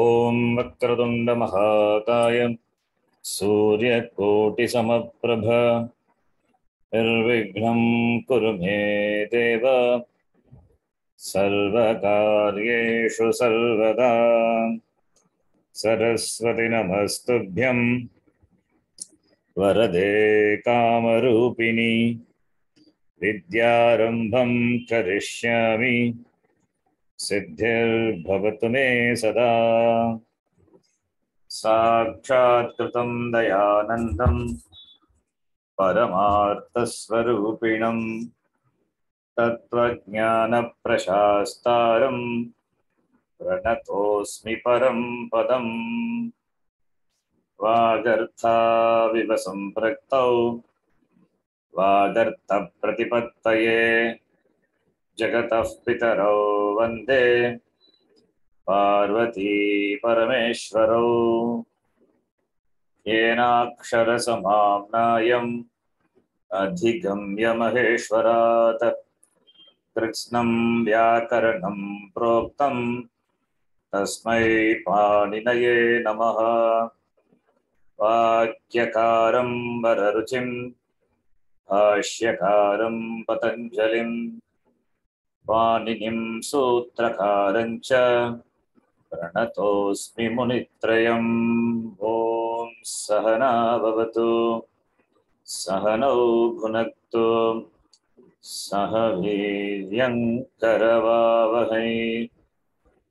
ओम वक्रतुंड महाकाय सूर्यकोटिसमप्रभ निर्विघ्नं कुरु मे देव सर्वकार्येषु सर्वदा। सरस्वती नमस्तुभ्यं वरदे कामरूपिणी विद्यारंभं करिष्यामि सिद्धिर्भवतु मे सदा। साक्षात्कृतं दयानन्दं परमार्थस्वरूपिणं तत्त्वज्ञानप्रशास्तारं प्रणतोऽस्मि परं पदम्। वागर्थाविव सम्पृक्तौ वागर्थप्रतिपत्तये जगतः पितरौ वन्दे पार्वती परमेश्वरौ। येनाक्षरसमाम्नायम् अधिगम्य महेश्वरात् कृत्स्नं व्याकरणं प्रोक्तं तस्मै पाणिनये नमः। वाक्यकारं वररुचिं भाष्यकारं पतञ्जलिं पाणिनिं सूत्रकारं च प्रणतोऽस्मि मुनित्रयम्। ॐ सहना भवतु सहनौ भुनक्तु सह वीर्यं करवावहै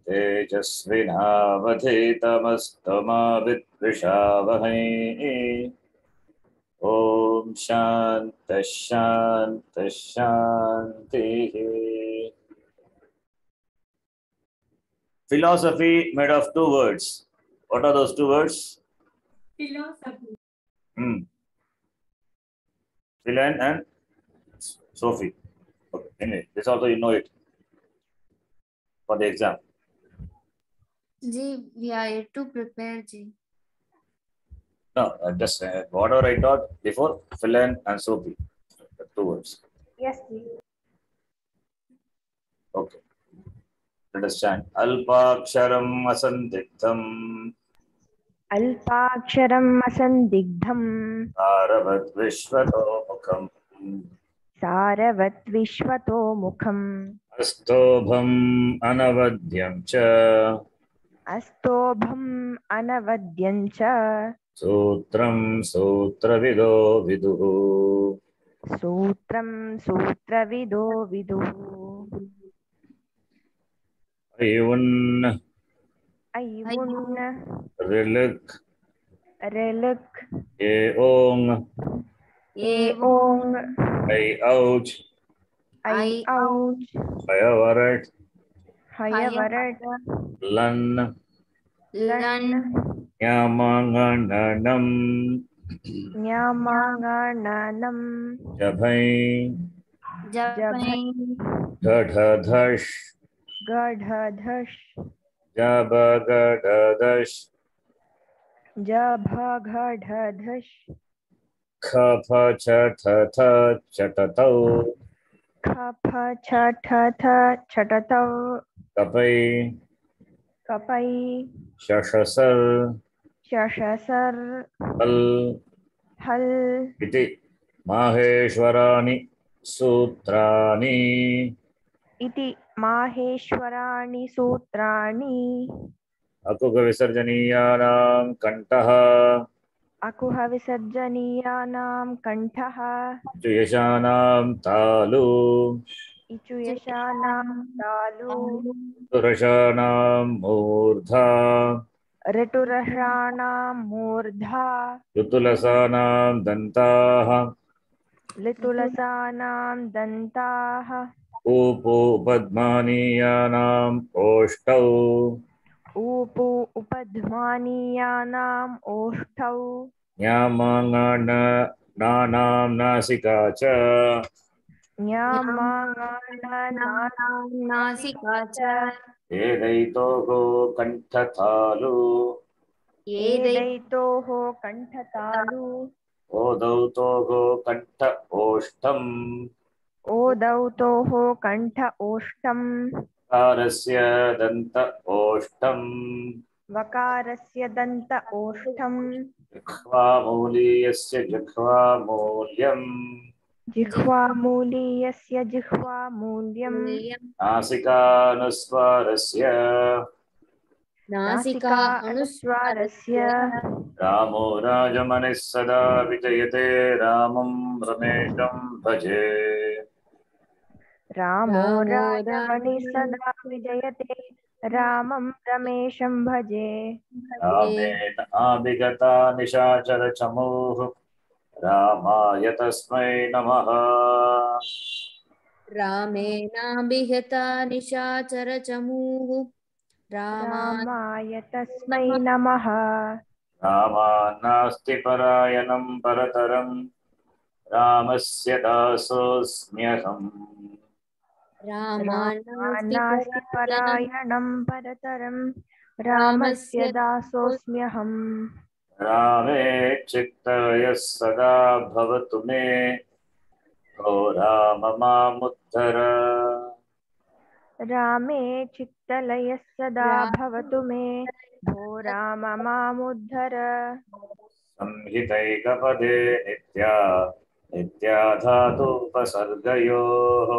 तेजस्विनावधीतमस्तु मा विद्विषावहै। ॐ शान्तिः शान्तिः शान्तिः। Philosophy made of two words. What are those two words? Philosophy. Philan and Sophie. Okay. Anyway, this also you know it for the exam. Ji, we are yet to prepare, Ji. No, just whatever I taught before, Philan and Sophie. The two words. Yes, Ji. Okay. Understand. Alpaksharam asandigdham. Alpaksharam asandigdham. Saravat vishvato mukham. Saravat vishvato mukham. Astobham anavadyam cha. Astobham anavadyam cha. Sutram sutravido viduhu. Sutram sutravido viduhu. Ayun. Ayun. Riluk. Reluk. Eong. Eong. Ay ouch. Ay ouch. Hayavarat. Hayavarat. Lan. Lan. Yamangananam. Nyamangananam. Jabhai. Jabhai. Gadhadhash. Gadhadhash. Jabagadhadash. Jabhagadhadash. Kapha chathatha chatatau. Kapha chathatha chatatau. Kapai. Kapai. Shashasar. Shashasar. Hal. Hal. Iti. Maheshwarani. Sutrani. Iti Maheshwarani Sutrani. Akuha visarjaniyānām kantaha. Akuha visarjanīyanām kantaha. Ichuyashanām tālu. Ichuyashanām tālu. Turashanām mūrdhā. Riturashanām mūrdhā. Lutulasānām dantāha. Litulasānām dantāha. Upu padmanīyānām oštau. Upu upadhmanīyanām oštau. Nyamāngānām nāsikā ca. Nyamāngānānām नासिका च Edaitoho kantathalu. Edaitoho kanthatalu. Odautoho kanta oshtam. Odautoho kantha oshtam. Karasya danta oshtam. वकारस्य दन्त ओष्ठम् जिह्वामूलीयस्य जिह्वामूल्यम् जिह्वामूलीयस्य जिह्वामूल्यम् नासिकानुस्वारस्य नासिका अनुस्वारस्य रामो राजमनिः सदा विजयते रामं रमेशं भजे रामो राजमणिः सदा विजयते रामं रमेशं भजे रामेण आभिगता निशाचरचमूः रामाय तस्मै नमः रामेणाभिहता निशाचरचमूः रामाय तस्मै नमः रामान्नास्ति परायणं परतरं रामस्य दासोऽस्म्यहम् नास्ति परायणं परतरं रामस्य दासोऽस्म्यहम् रामे चित्तयः सदा भवतु मे ओ राम मामुद्धर रामे चित्तलयः सदा भवतु मे भो राम मामुद्धर संहितैकपदे नित्या धातुपसर्गयोः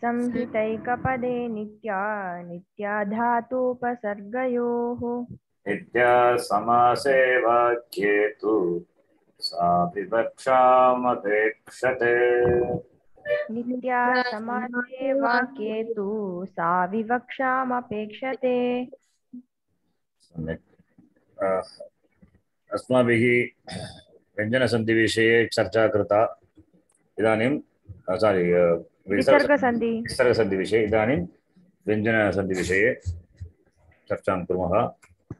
संहितैकपदे नित्या धातुपसर्गयोः नित्या समासे वाक्ये तु सा विवक्षामपेक्षते नित्या समासे वाक्ये तु सा विवक्षामपेक्षते सम्यक् अस्माभिः व्यञ्जनसन्धिविषये चर्चा कृता इदानीं विसर्गसन्धिविषये इदानीं व्यञ्जनसन्धिविषये चर्चां कुर्मः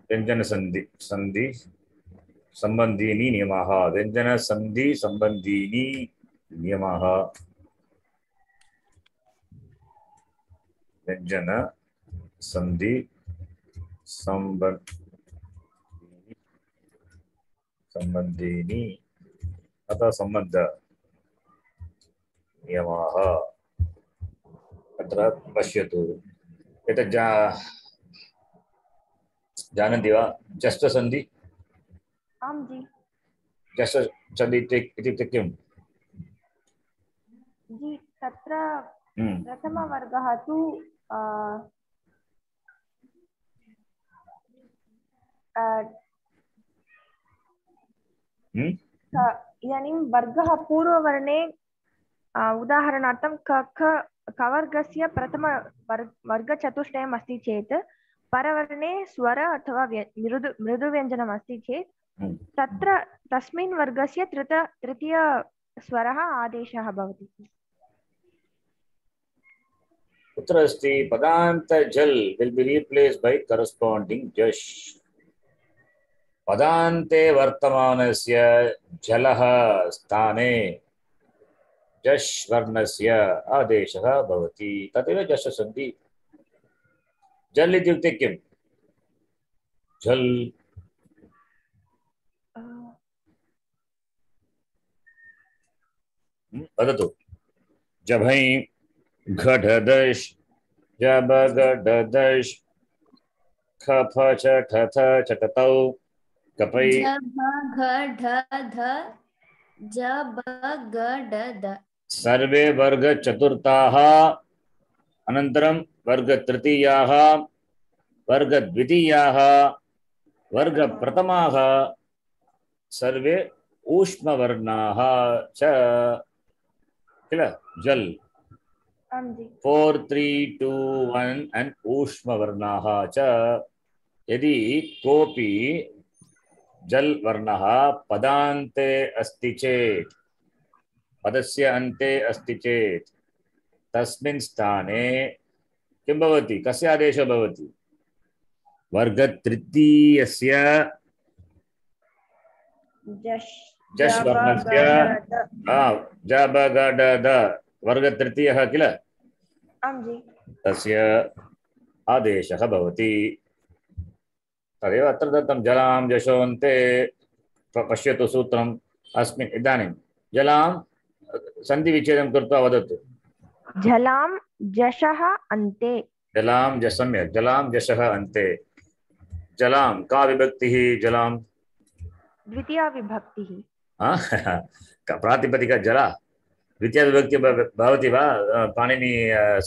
व्यञ्जनसन्धि सम्बन्धीनि नियमाः व्यञ्जनसन्धि सम्बन्धीनि नियमाः व्यञ्जनसन्धि सम्बन्धीनि अथवा सम्बन्ध नियमाः अत्र पश्यतु एतत् जानन्ति वा जष्टसन्धि आं जी जष्टसन्धि इत्युक्ते किम् जी तत्र प्रथमवर्गः तु इदानीं वर्गः पूर्ववर्णे उदाहरणार्थं कवर्गस्य प्रथम वर्गचतुष्टयम् अस्ति चेत् परवर्णे स्वर अथवा मृदुव्यञ्जनम् अस्ति चेत् तत्र तस्मिन् वर्गस्य तृतीय स्वरः आदेशः भवति कुत्र अस्ति पदान्त जल will be replaced by corresponding जश् पदान्ते वर्तमानस्य जलः स्थाने जश् वर्णस्य आदेशः भवति तदेव जष्टसन्धि जल इत्युक्ते किम् जल वदतु जभै घटदश जबगडदश खफ चठथ चटतौ कपै सर्वे वर्ग चतुर्थाः अनन्तरं वर्ग तृतीयाः वर्ग द्वितीयाः वर्ग प्रथमाः सर्वे ऊष्मवर्णाः च किल जल 4 3 2 1 and ऊष्मवर्णाः च यदि कोऽपि जल वर्णः पदान्ते अस्ति चेत् पदस्य अन्ते अस्ति चेत् तस्मिन् स्थाने किं भवति कस्य आदेशः भवति वर्ग तृतीयस्य जश् वर्णस्य जबगडद वर्ग तृतीयः किल तस्य आदेशः भवति तदेव अत्र दत्तं जलां जशोन्ते पश्यतु सूत्रम् अस्मिन् इदानीं जलां सन्धिविच्छेदं कृत्वा वदतु जलां जशः अन्ते जलां सम्यक् जलां जशः अन्ते जलां का विभक्तिः जलां द्वितीया विभक्तिः प्रातिपदिक जला द्वितीया विभक्ति भवति वा पाणिनि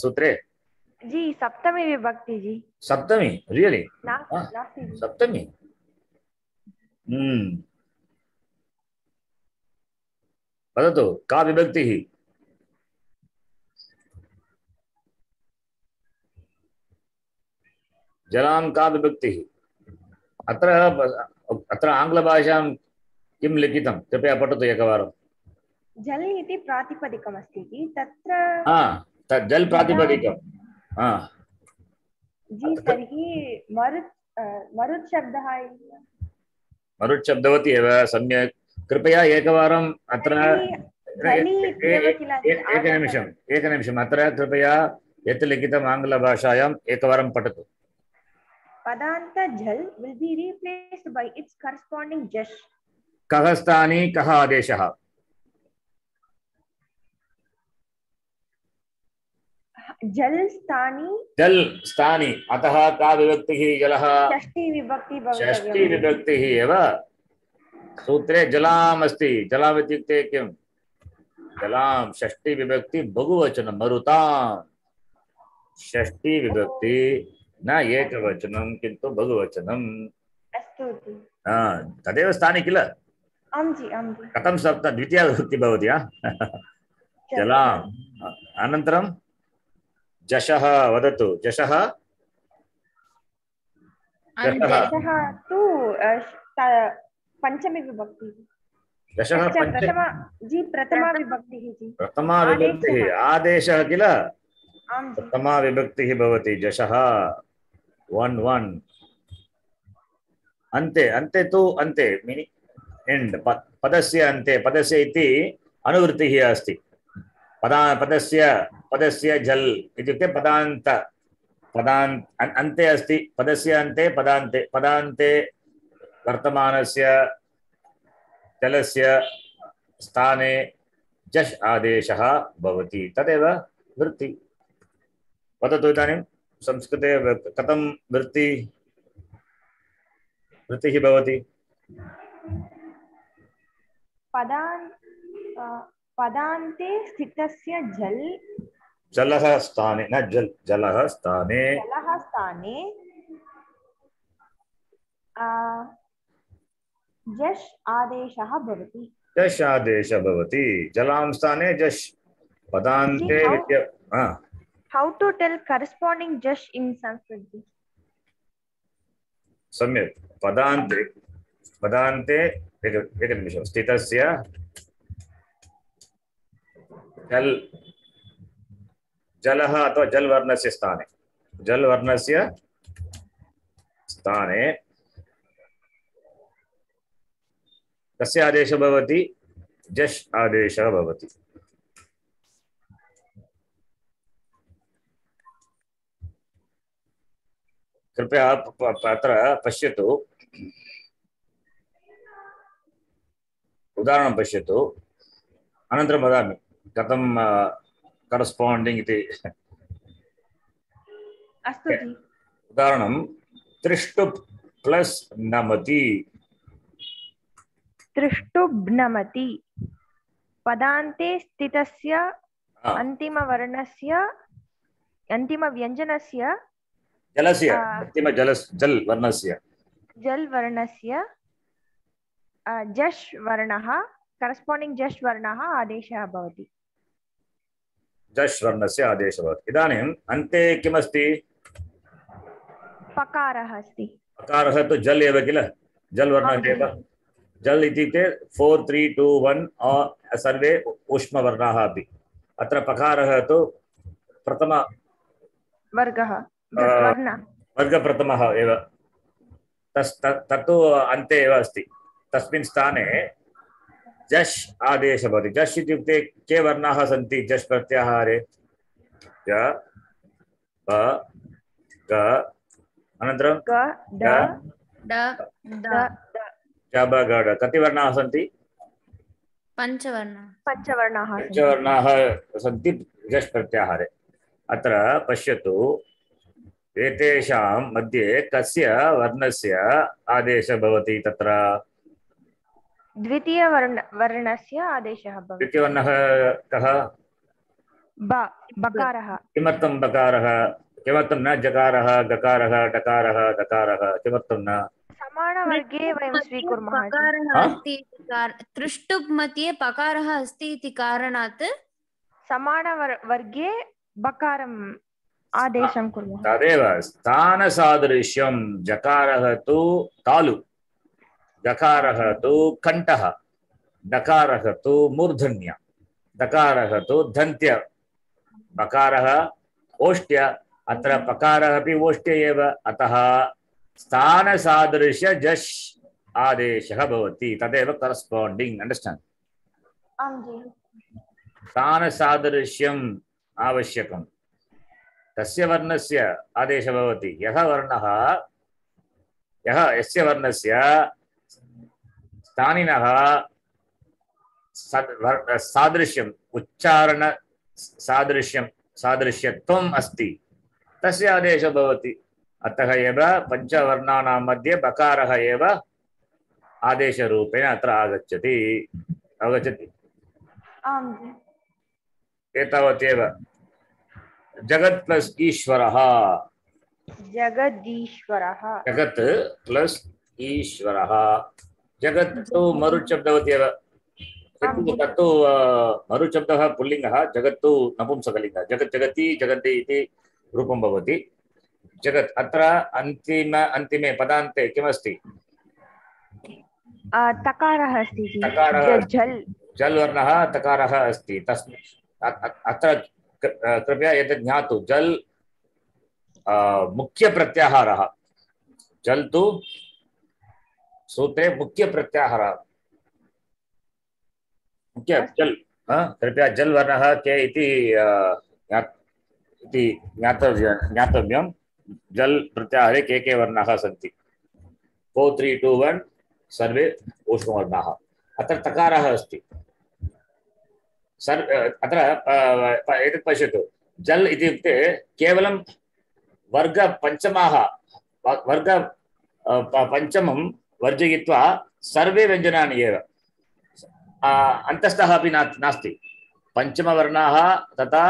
सूत्रे जी सप्तमी विभक्ति जी सप्तमी रियलि नास्ति जी सप्तमी वदतु का विभक्तिः जलां का विभक्तिः अत्र आङ्ग्लभाषां किं लिखितं कृपया पठतु एकवारं जल इति प्रातिपदिकमस्ति जी तत्र जल प्रातिपदिकं जी तर्हि मरुत् शब्दः मरुत् शब्दवती एव सम्यक् कृपया एकवारम् अत्र एकनिमिषम् अत्र कृपया यत् लिखितम् आङ्ग्लभाषायाम् एकवारं पठतु पदान्त जल will be replaced by its corresponding जश् कः स्थाने कः आदेशः जल स्थानी अतः का विभक्तिः जलः षष्ठी विभक्तिः एव सूत्रे जलाम् अस्ति जलाम् इत्युक्ते किं जलां षष्ठी विभक्ति बहुवचनं मरुतां षष्ठी विभक्ति न एकवचनं किन्तु बहुवचनम् अस्तु तदेव स्थाने किल आं जी कथं सप्त द्वितीया विभक्ति भवति जलाम् अनन्तरं जशः वदतु जशः तु पंचमी विभक्ति जशः प्रथमा विभक्तिः जी प्रथमा विभक्तिः आदेशः किल प्रथमा विभक्तिः भवति जशः 1 अन्ते तु अन्ते एंड पदस्य अन्ते पदस्य इति अनुवृत्तिः अस्ति पदस्य जल इत्युक्ते पदान्त अन्ते अस्ति पदस्य अन्ते पदान्ते वर्तमानस्य जलस्य स्थाने जश् आदेशः भवति तदेव वृत्ति वदतु इदानीं संस्कृते कथं वृत्तिः भवति पदान्ते स्थितस्य जलः स्थाने न जलः स्थाने जश् आदेशः भवति जलां स्थाने जश् पदान्ते how to tell corresponding जश् in Sanskrit सम्यक् पदान्ते एकनिमिषं स्थितस्य जलः अथवा जलवर्णस्य स्थाने कस्य आदेशः भवति जश् आदेशः भवति कृपया अत्र पश्यतु उदाहरणं पश्यतु अनन्तरं वदामि कथं करस्पाण्डिङ्ग् इति अस्तु जी उदाहरणं त्रिष्टुप् प्लस् नमति त्रिष्टुब्नमति पदान्ते स्थितस्य अन्तिमव्यञ्जनस्य जलस्य जलवर्णस्य जश् वर्णः corresponding जश् वर्णः आदेशः भवति जश् वर्णस्य आदेशः भवति इदानीम् अन्ते किमस्ति पकारः अस्ति पकारः तु जल् एव किल जल् वर्णः एव जल् इत्युक्ते 4 3 2 1 सर्वे ऊष्मवर्णाः अपि अत्र पकारः तु प्रथम वर्गः वर्गप्रथमः एव तत्तु अन्ते एव अस्ति तस्मिन् स्थाने जश् आदेशः भवति जश् इत्युक्ते के वर्णाः सन्ति जश् प्रत्याहारे ज ब ग अनन्तरं च ब ग ड कति वर्णाः सन्ति पञ्चवर्णाः सन्ति जश् प्रत्याहारे अत्र पश्यतु एतेषां मध्ये कस्य वर्णस्य आदेशः भवति तत्र? द्वितीयवर्णस्य आदेशः भवति। द्वितीयवर्णः कः? बकारः। किमर्थं बकारः? किमर्थं न जकारः, गकारः, डकारः, दकारः? किमर्थं न? समानवर्गे वयं स्वीकुर्मः। पकारः अस्ति तृष्टुप् मध्ये पकारः अस्ति इति कारणात् समानवर्गे बकारम् आदेशं कुर्मः। तदेव स्थानसादृश्यं। जकारः तु तालु, गकारः तु कण्ठः, डकारः तु मूर्धन्य, दकारः तु दन्त्य, बकारः ओष्ट्य, अत्र पकारः अपि ओष्ट्य एव। अतः स्थानसादृश्य जश् आदेशः भवति, तदेव करस्पाण्डिङ्ग्। अंडर्स्टाण्ड्? आं जी। स्थानसादृश्यम् आवश्यकम्। तस्य वर्णस्य आदेशः भवति। यस्य वर्णस्य स्थानिनः सादृश्यम्, उच्चारण सादृश्यत्वम् अस्ति, तस्य आदेशः भवति। अतः एव पञ्चवर्णानां मध्ये बकारः एव आदेशरूपेण अत्र आगच्छति। अवगच्छति? आं जी। एतावदेव। जगत् प्लस ईश्वरः। जगदीश्वरः। जगत् प्लस ईश्वरः। जगत् तु मरुशब्दवती एव। तत्तु मरुशब्दः पुल्लिङ्गः, जगत् तु नपुंसकलिङ्गः। जगत्, जगति, जगति इति रूपं भवति। जगत् अत्र अन्तिमे पदान्ते किमस्ति? तकारः अस्ति। तकारः, जल् जल् वर्णः तकारः अस्ति। अत्र कृपया एतत् ज्ञातु, जल् मुख्य प्रत्याहारः। जल् तु सूत्रे मुख्य प्रत्याहारः। मुख्य जल्, कृपया जल् वर्णः के इति ज्ञातव्यं। जल् प्रत्याहारे के वर्णाः सन्ति? 4 3 2 1 सर्वे ऊष्मवर्णाः। अत्र तकारः अस्ति। अत्र एतत् पश्यतु, जल् इत्युक्ते केवलं पञ्चमं वर्जयित्वा सर्वे व्यञ्जनानि एव। अन्तस्थः अपि नास्ति। पञ्चमवर्णाः तथा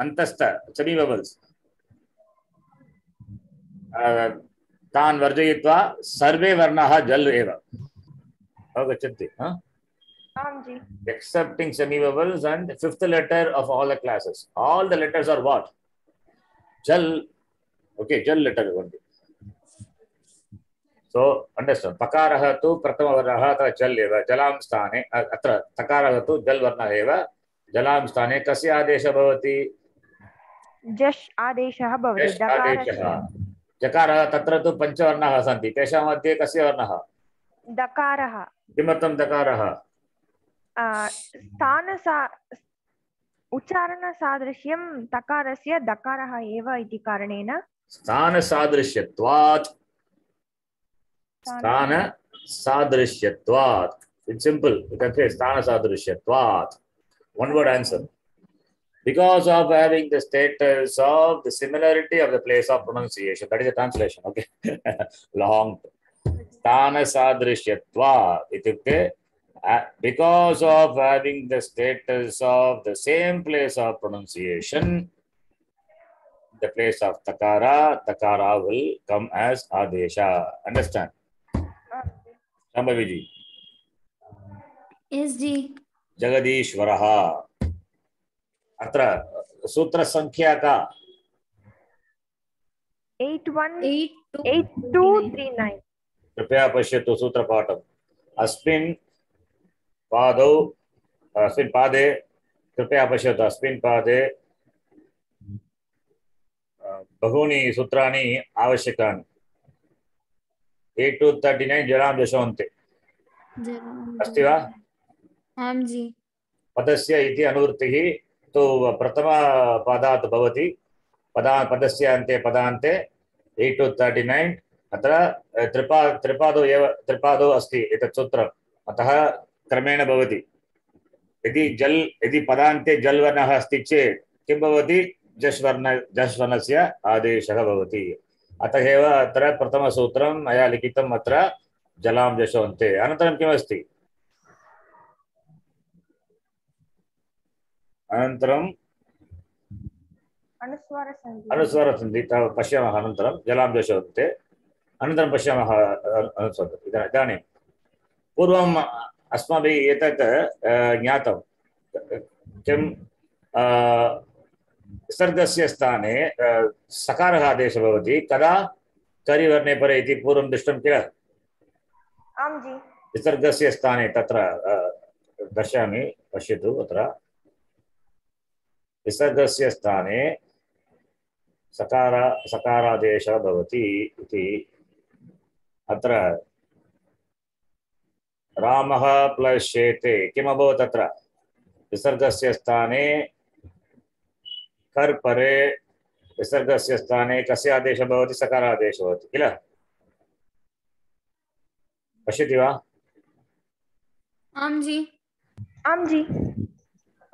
अन्तस्थ सेमि ववल्स् तान् वर्जयित्वा सर्वे वर्णाः जल् एव। अवगच्छन्ति? Excepting semi-vowels and fifth letter of all the classes. All the letters are what? Jal. Okay, jal letter only. So, understand. Pakarah tu pratama varnah atra jal eva. Jalam sthane. Atra takarah tu jal varnah eva. Jalam sthane kasya adesha bhavati? जश् आदेशः भवति। जश् आदेशः। जकारः तत्र तु पञ्चवर्णाः सन्ति। तेषां मध्ये कस्य वर्णः? दकारः। किमर्थं दकारः? उच्चारणसादृश्यं तकारस्य दकारः एव इति कारणेन स्थानसादृश्यत्वात्। स्थानसादृश्यत्वात्. It's simple. You can say स्थानसादृश्यत्वात्. One word answer. Because of having the status of the similarity of the place of pronunciation. That is the translation. Okay. Long. Stanasadrishyatva ityukte, because of having the status of the same place of pronunciation, the place of takara will come as adesha. Understand? Shambhaviji. Yes, ji. Jagadishwaraha. अत्र सूत्र संख्या का 8239। कृपया पश्यतु सूत्रपाठम्। अस्मिन् पादे कृपया पश्यतु। अस्मिन् पादे बहूनि सूत्राणि आवश्यकानि। 8239 जलां दशोन्ते अस्ति वा? आं जी। पदस्य इति अनुवृत्तिः तो प्रथम पदात् भवति। पदस्य अन्ते पदान्ते 8239 अत्र त्रिपादौ अस्ति एतत् सूत्रम्। अतः क्रमेण भवति। यदि पदान्ते जल् वर्णः अस्ति चेत् किं भवति? जश्वर्णस्य आदेशः भवति। अतः एव अत्र प्रथमसूत्रं मया लिखितम् अत्र जलां जशोन्ते। अनन्तरं किमस्ति? अनन्तरं अनुस्वारसन्धि पश्यामः। अनन्तरं जलां जशोन्ते, अनन्तरं पश्यामः अनुस्वारसन्धि। इदानीं पूर्वम् अस्माभिः एतत् ज्ञातं किं विसर्गस्य स्थाने सकारः आदेशः भवति कदा करिवर्णे परे इति पूर्वं दृष्टं किल? आं जी। विसर्गस्य स्थाने तत्र दर्शयामि, पश्यतु। अत्र विसर्गस्य स्थाने सकारादेशः भवति इति अत्र रामः प्लस शेते किम् अभवत्? अत्र विसर्गस्य स्थाने कर् परे विसर्गस्य स्थाने कस्य आदेशः भवति? सकारादेशः भवति किल? पश्यति वा? आं जी। आं जी।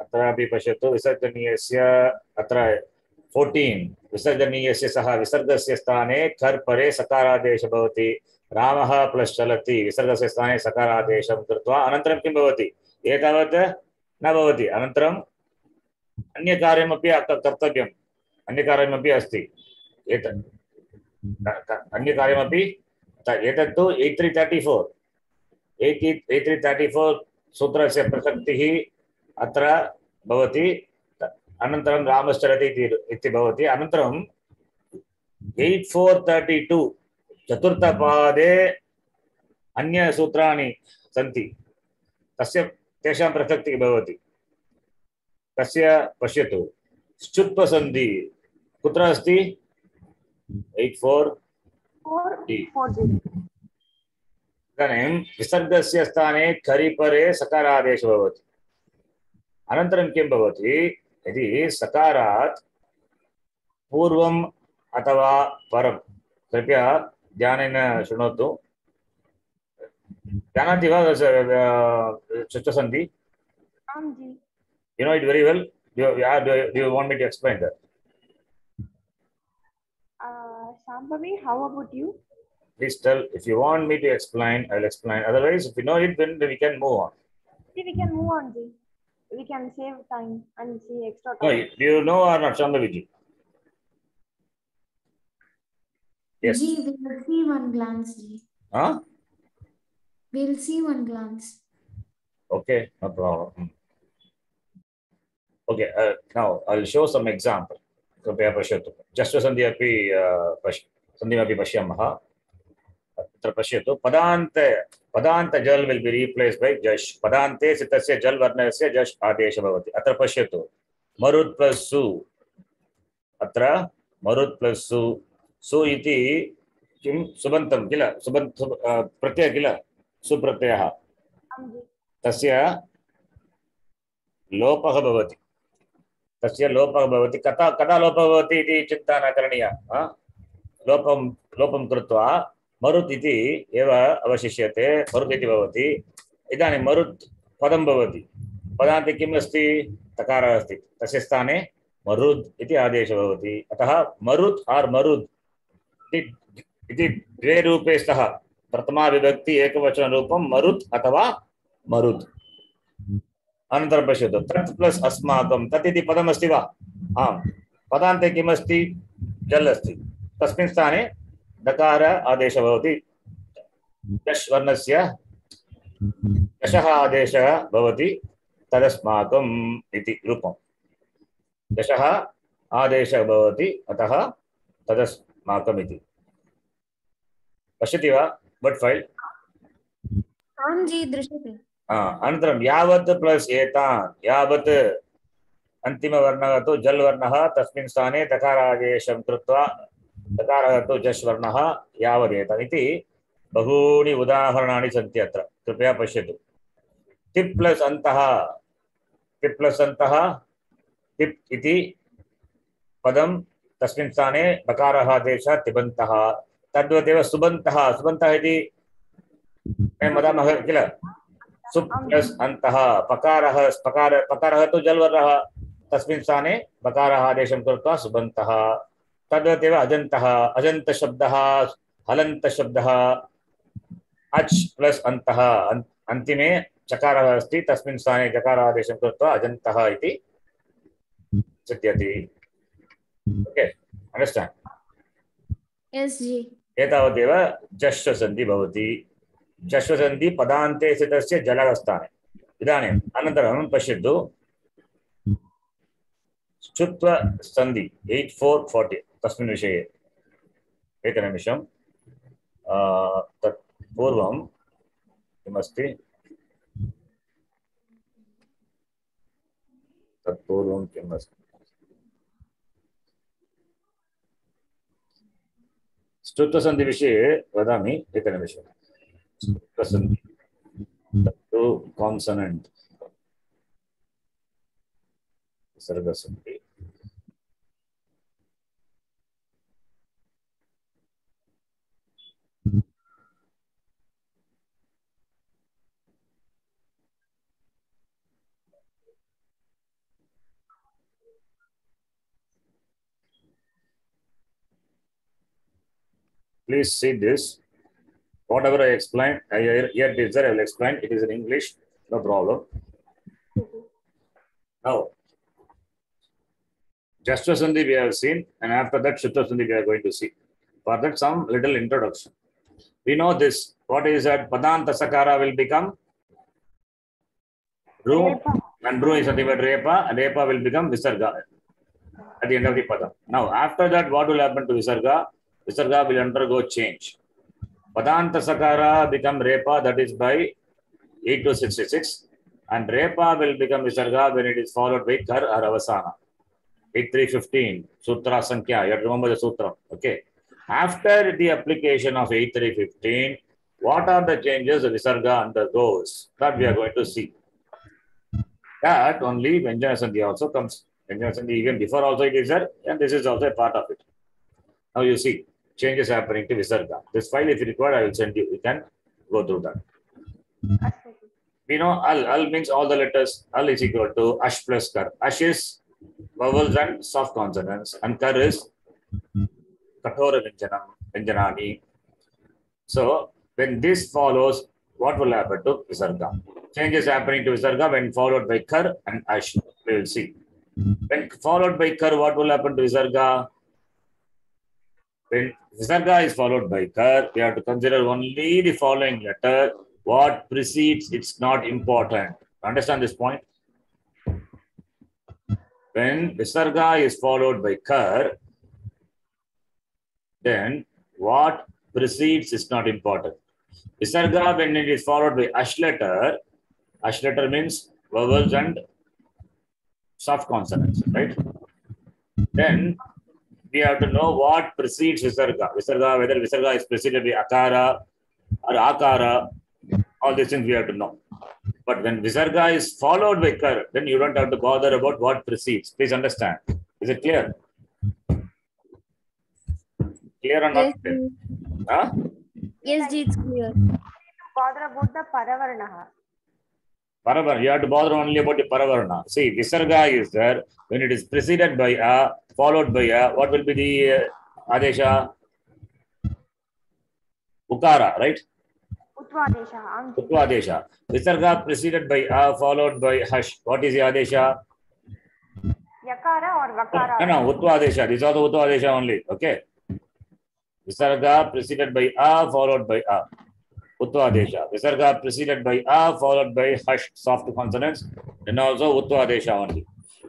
अत्रापि पश्यतु। विसर्जनीयस्य अत्र 14 विसर्जनीयस्य सह विसर्गस्य स्थाने कर् परे सकारादेशः भवति। रामः प्लस चलति विसर्गस्य स्थाने सकारादेशं कृत्वा अनन्तरं किं भवति? एतावत् न भवति। अनन्तरम् अन्यकार्यमपि कर्तव्यम्। अन्यकार्यमपि अस्ति। अन्यकार्यमपि एतत्तु 8334 सूत्रस्य प्रसक्तिः अत्र भवति। अनन्तरं रामश्चरति इति भवति। अनन्तरं 8432 चतुर्थपादे अन्यसूत्राणि सन्ति, तेषां प्रसक्तिः भवति। तस्य पश्यतु। श्चुत्वसन्धि कुत्र अस्ति? 8440। इदानीं विसर्गस्य स्थाने करिपरे सकारादेशः भवति। अनन्तरं किं भवति? यदि सकारात् पूर्वम् अथवा परं, कृपया ध्यानेन शृणोतु। जानाति वा श्चुत्वसन्धि? आं जी। You know it very well. Do you want me to explain that? Shambhavi, how about you? Please tell. If you want me to explain, I'll explain. Otherwise, if you know it, then we can move on. See, we can move on, ji. We can save time and see extra No, time. do you know or not, Shambhavi ji? Yes. Ji, we will see one glance, ji. Huh? We'll see one glance. Okay, no problem. Okay, now I'll show some example. कृपया पश्यतु. जश्वसन्धि अपि सन्धिमपि पश्यामः. अत्र पश्यतु. पदान्त जल will be replaced by जश्. पदान्ते स्थितस्य जल वर्णस्य जश् आदेशः भवति. अत्र पश्यतु. मरुत् प्लस सु. अत्र मरुत् प्लस सु. सु इति किं? सुबन्तं किल? प्रत्ययः किल? सुप्रत्ययः. तस्य लोपः भवति. तस्य लोपः भवति. कदा लोपः भवति इति चिन्ता न करणीया. लोपं कृत्वा मरुत् इति एव अवशिष्यते. मरुत् इति भवति. इदानीं मरुत् पदं भवति. पदान्ते किम् अस्ति? तकारः अस्ति. तस्य स्थाने मरुद् इति आदेशः भवति. अतः मरुत् आर् मरुद् इति द्वे रूपे स्तः. प्रथमा विभक्ति एकवचनरूपं मरुत् अथवा मरुद्. अनन्तरं पश्यतु. तत् प्लस अस्माकं. तत् इति पदमस्ति वा? आम्. पदान्ते किमस्ति? जल् अस्ति. तस्मिन् स्थाने दकार आदेशः भवति. जश् वर्णस्य दशः आदेशः भवति. तदस्माकम् इति रूपम्. दशः आदेशः भवति. अतः तदस्माकम् इति. पश्यति वा? Word file. आं जी, दृश्यते. अनन्तरं यावत् प्लस एतान्. यावत् अन्तिमवर्णः तु जल् वर्णः. तस्मिन् स्थाने दकारादेशं कृत्वा दकारः तु जश् वर्णः. यावदेतान् इति बहूनि उदाहरणानि सन्ति अत्र. कृपया पश्यतु. तिप् प्लस अन्तः. तिप् प्लस अन्तः. तिप् इति पदं. तस्मिन् स्थाने बकारः आदेशः तिबन्तः. तद्वदेव सुबन्तः. सुबन्तः इति वदामः किल? सुप् प्लस अन्तः. पकारः तु जल् वर्णः. तस्मिन् स्थाने बकारः आदेशं कृत्वा सुबन्तः तद्वदेव अजन्तः अजन्तशब्दः हलन्तशब्दः अच् प्लस अन्तः अन्तिमे चकारः अस्ति तस्मिन् स्थाने जकारादेशं कृत्वा अजन्तः इति सिद्ध्यति ओके अंडरस्टैंड Yes, जी. एतावदेव जश्व सन्धि भवति जश्व सन्धि पदान्ते स्थितस्य जलस्थाने इदानीम् अनन्तरं पश्यतु च्युत्व सन्धि 8440 तस्मिन् विषये एकनिमिषं तत् पूर्वं किमस्ति तत्पूर्वं किम् अस्ति स्तुत्वसन्धि विषये वदामि एकनिमिषं स्तुत्वसन्धि तत्तु कान्सोनेंट विसर्गसन्धि Please see this. Whatever I explained, here it is there, I will explain. It is in English, no problem. Now, Jashva Sandhi we have seen, and after that, Shutta Sandhi we are going to see. For that, some little introduction. We know this. What is that? Padanta Sakara will become Ru, and Ru is nothing but Repa, and Repa will become Visarga at the end of the Pada. Now, after that, what will happen to Visarga? Visarga will undergo change. Padanta Sakara become Repa, that is by 8266, and Repa will become Visarga when it is followed by Kar or Avasana. 8315, Sutra Sankhya, you have to remember the Sutra. Okay. After the application of 8315, what are the changes the Visarga undergoes? That we are going to see. That only Vyanjana Sandhi also comes. Vyanjana Sandhi even before also it is there, and this is also a part of it. Now you see changes happening to Visarga. This file, if you require, I will send you. You can go through that. We know Al means all the letters. Al is equal to Ash plus Kar. Ash is vowels and soft consonants, and Kar is Kathora Vyanjanani. So when this follows, what will happen to Visarga? Changes happening to Visarga when followed by Kar and Ash. We will see. When followed by Kar, what will happen to Visarga? When Visarga is followed by Kar, we have to consider only the following letter. What precedes, it's not important. Understand this point? When Visarga is followed by Kar, then what precedes is not important. Visarga, when it is followed by Ash letter means vowels and soft consonants, right? Then we have to know what precedes Visarga. Visarga, whether Visarga is preceded by Akara or Akara, all these things we have to know. But when Visarga is followed by Kar, then you don't have to bother about what precedes. Please understand. Is it clear? Clear or not? Yes, Huh? yes, ji, it's clear. Bother about the Paravarnaha. Paravarna. You have to bother only about the Paravarna. See, Visarga is there. When it is preceded by A, followed by A, what will be the Adesha? Ukara, right? Uttvadesha. Uttvadesha. Visarga preceded by A, followed by Hash. What is the Adesha? Yakara or Vakara? No, Uttvadesha. This is also Uttvadesha only. Okay. Visarga preceded by A, followed by A. Uttvadesha. Visarga preceded by A, followed by Hash, soft consonants, and also Uttvadesha only.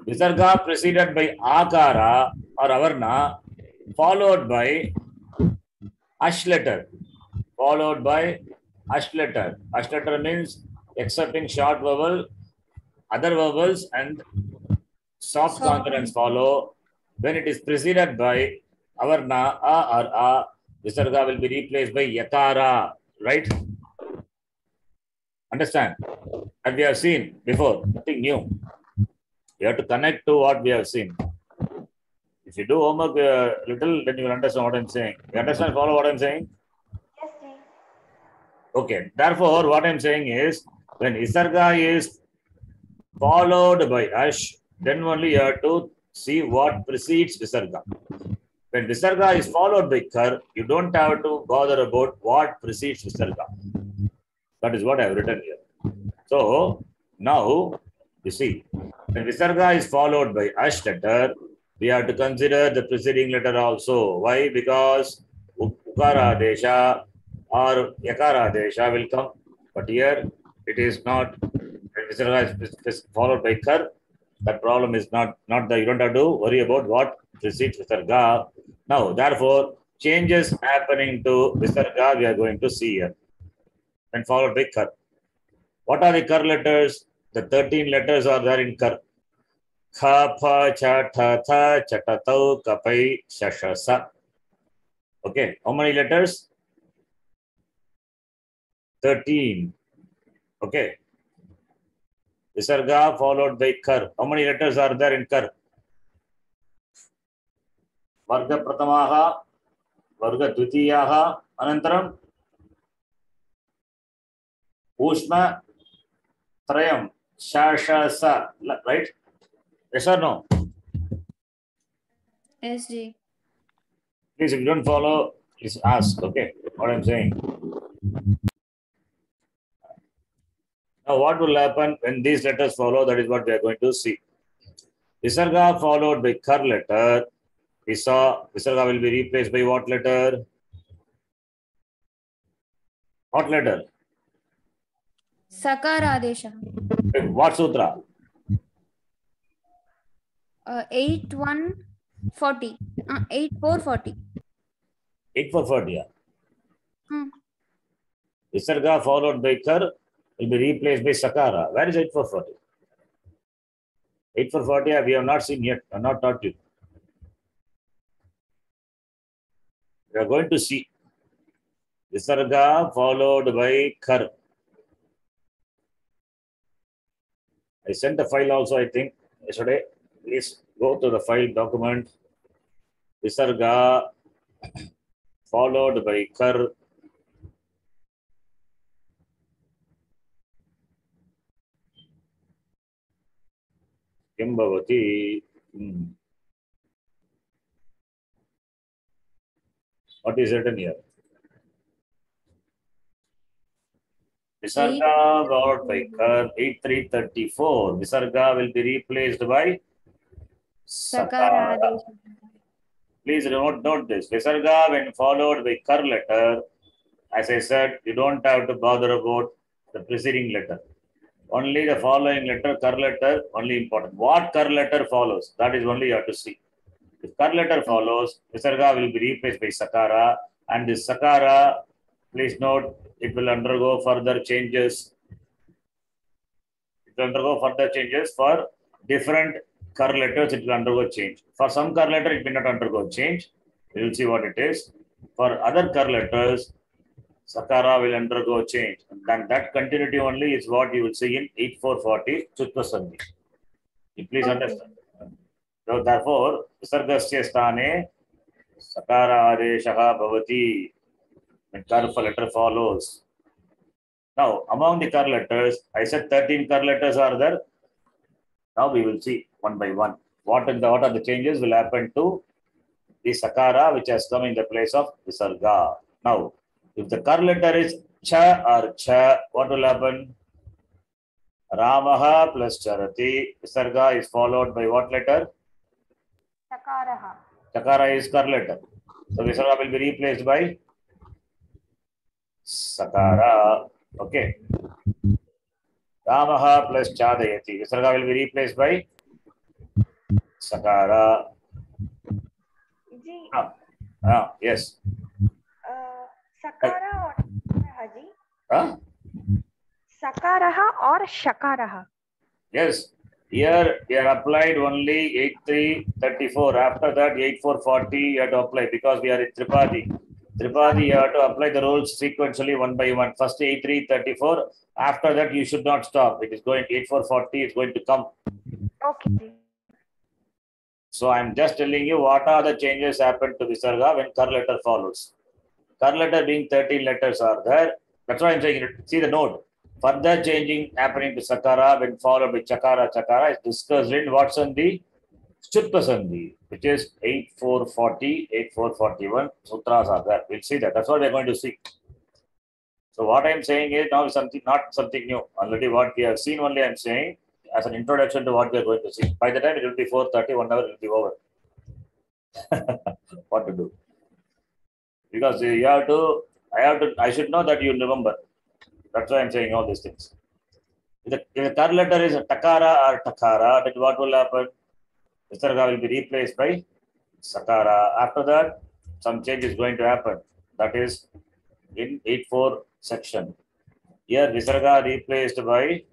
Visarga preceded by Akara or Avarna, followed by Ash letter. Followed by Ash letter. Ash letter means excepting short vowel, other vowels and soft consonants follow. When it is preceded by Avarna, A or A, Visarga will be replaced by Yakara, right? Understand? That we have seen before, nothing new. You have to connect to what we have seen. If you do homework little, then you will understand what I'm saying. You understand, follow what I'm saying? Yes, ji. Okay. Therefore, what I'm saying is, when Visarga is followed by Ash, then only you have to see what precedes Visarga. When Visarga is followed by Kar, you don't have to bother about what precedes Visarga. That is what I have written here. So now you see, when Visarga is followed by Ash letter, we have to consider the preceding letter also. Why? Because Ukara Desha or Yakara Desha will come. But here it is not. When Visarga is followed by Kar, that problem is not that you don't have to worry about what precedes Visarga. Now, therefore, changes happening to Visarga we are going to see here. When followed by Kar. What are the Kar letters? The 13 letters are there in Kar. Kha, pa, cha, tha, tha, chatatau, kapai, shashasa. Okay, how many letters? 13. Okay. Visarga followed by Kar. How many letters are there in Kar? Varga Pratamaha, Varga Dvitiyaha, Anantaram, Ushma, Trayam, Shashasa. Right? Yes or no? Yes, Ji. Please, if you don't follow, please ask, okay, what I'm saying. Now, what will happen when these letters follow? That is what we are going to see. Visarga followed by Kar letter. We saw Visarga will be replaced by what letter? What letter? Sakaradesha. What sutra? 8140. 8440. 8440. Yeah. Hmm. Visarga followed by Kar will be replaced by Sakara. Where is 8440? 8440 we have not seen yet. I have not taught you. We are going to see. Visarga followed by Kar. I sent the file also, I think, yesterday. Please go to the file document. Visarga followed by Kar. Kimbhavati. What is written here? Visarga followed by Kar. 8334. Visarga will be replaced by Sakara. Sakaradesha. Please note this. Visarga, when followed by Kar letter, as I said, you don't have to bother about the preceding letter. Only the following letter, Kar letter, only important. What Kar letter follows, that is only you have to see. If Kar letter follows, Visarga will be replaced by Sakara, and this Sakara, please note, it will undergo further changes. It will undergo further changes for different Kar letters, it will undergo change. For some Kar letter, it may not undergo change. We will see what it is. For other Kar letters, Sakara will undergo change. And then that continuity only is what you will see in 8440 Chutva Sandhi. You please understand. So therefore, Visargasya sthane Sakara adeshaha bhavati. When Kar letter follows. Now, among the Kar letters, I said 13 Kar letters are there. Now we will see one by one. What are the changes will happen to the Sakara which has come in the place of Visarga. Now, if the Kar letter is Cha or Cha, what will happen? Ramaha plus Charati. Visarga is followed by what letter? Sakaraha. Sakara is Kar letter. So Visarga will be replaced by Sakara. Okay. Ramaha plus Chadayati. Visarga will be replaced by Sakara. Ji, Yes. Sakara or Shakaraha, Ji? Huh? Sakaraha or Shakaraha? Yes. Here we are applied only 8334. After that 8440 you have to apply because we are in Tripadi. Tripadi you have to apply the rules sequentially one by one. First 8334. After that you should not stop. It is going 8440. It's going to come. Okay, Ji. So I am just telling you what are the changes happen to Visarga when Kar letter follows. Kar letter being 13 letters are there. That's why I'm saying, see the note. Further changing happening to Sakara when followed by Chakara. Chakara is discussed in what's on the Shutta Sandhi, which is 8440, 8441 sutras are there. We'll see that. That's what we're going to see. So what I'm saying is now something not something new. Already what we have seen only I'm saying as an introduction to what we are going to see. By the time it will be 4:30, 1 hour will be over. What to do? Because I should know that you'll remember. That's why I'm saying all these things. If the third letter is Takara or Takara, then what will happen? Visarga will be replaced by Sakara. After that, some change is going to happen. That is in 8-4 section. Here, Visarga replaced by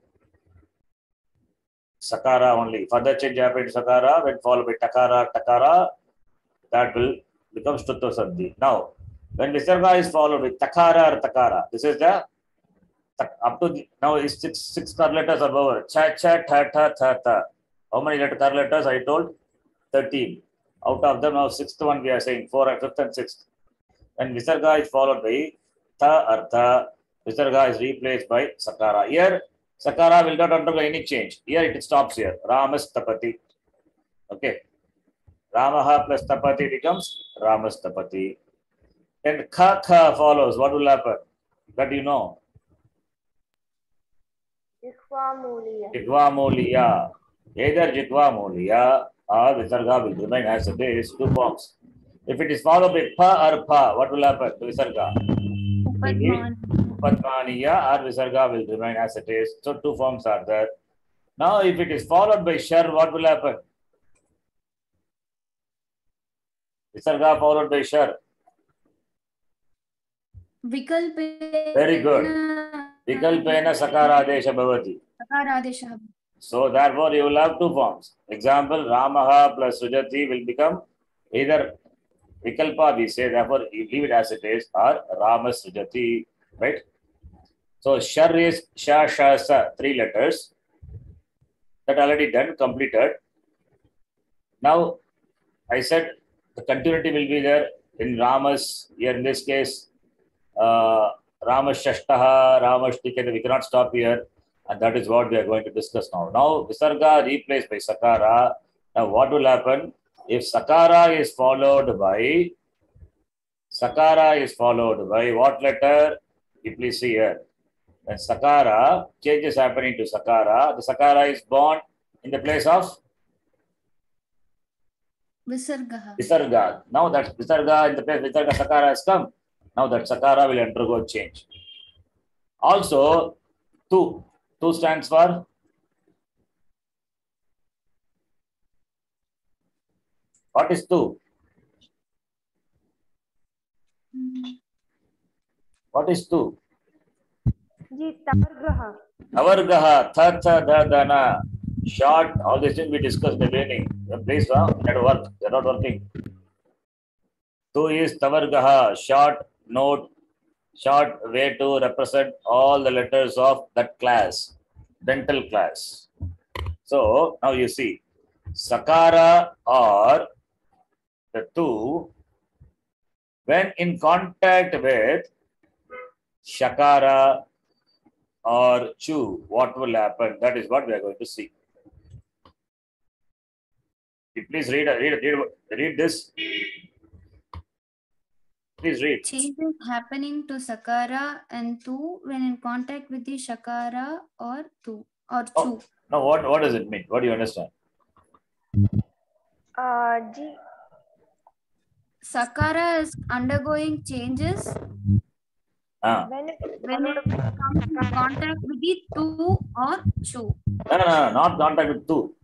Sakara only. Further change happened to Sakara when followed by Takara, that will become Stutta Sandhi. Now, when Visarga is followed with Takara or Takara, this is the up to the, now is six letters are over. Cha, cha, ta, ta, ta, ta. How many letters I told? 13. Out of them, now sixth one we are saying, fifth and sixth. When Visarga is followed by Ta or Ta, Visarga is replaced by Sakara. Here, Sakara will not undergo any change. Here it stops here. Ramastapati. Okay. Ramaha plus Tapati becomes Ramastapati. Then Kha follows. What will happen? That you know. Jigvamuliya. Either Jigvamuliya or Visarga will remain as it is, two forms. If it is followed by Pa or Pa, what will happen to Visarga? Upatmaniya or Visarga will remain as it is. So two forms are there. Now if it is followed by Shar, what will happen? Visarga followed by Shar. Vikalpe. Very good. Vikalpena Sakara Adesha Bhavati. Sakara Adesha. So therefore you will have two forms. Example, Ramaha plus Sujati will become either Vikalpa we say, therefore you leave it as it is, or Rama Sujati, right? So Shar is Sha, Sha, Sa, 3 letters. That already done, completed. Now I said the continuity will be there in Ramas. Here in this case, Ramashashtaha, Ramashtiketa, we cannot stop here. And that is what we are going to discuss now. Now, Visarga replaced by Sakara. Now, what will happen? If Sakara is followed by what letter? You please see here. When Sakara, changes happening to Sakara, the Sakara is born in the place of Visarga. Now that Visarga in the place Visarga Sakara has come. Now that Sakara will undergo change. Also, Tu. Tu stands for what is Tu? What is Tu? Tavargaha. Tavargaha, Tha, Tha, Dha, Dana. Short, all these things we discussed in the beginning. Please, that work. They're not working. Tu is Tavargaha, short note, short way to represent all the letters of that class, dental class. So now you see, Sakara or the Tu, when in contact with Shakara or Chu, what will happen? That is what we are going to see. Please read this. Please read. Changes happening to Sakara and Tu when in contact with the Shakara or Tu or Chu. Oh, now what does it mean? What do you understand? Sakara is undergoing changes when it comes in contact with the Tu or Chu. No, not contact with Tu.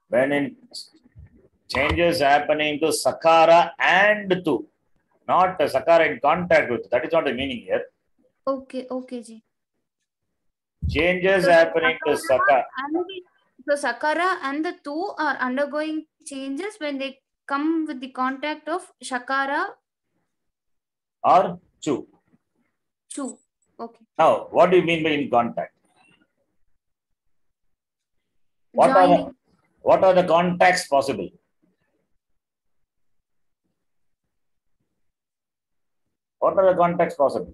When in changes happening to Sakara and Tu, not Sakara in contact with. That is not the meaning here. Okay, ji. Changes happening to Sakara. So Sakara and the Tu are undergoing changes when they come with the contact of Shakara or Chu. Chu. Okay. Now, what do you mean by in contact? What are the contacts possible? What are the contacts possible?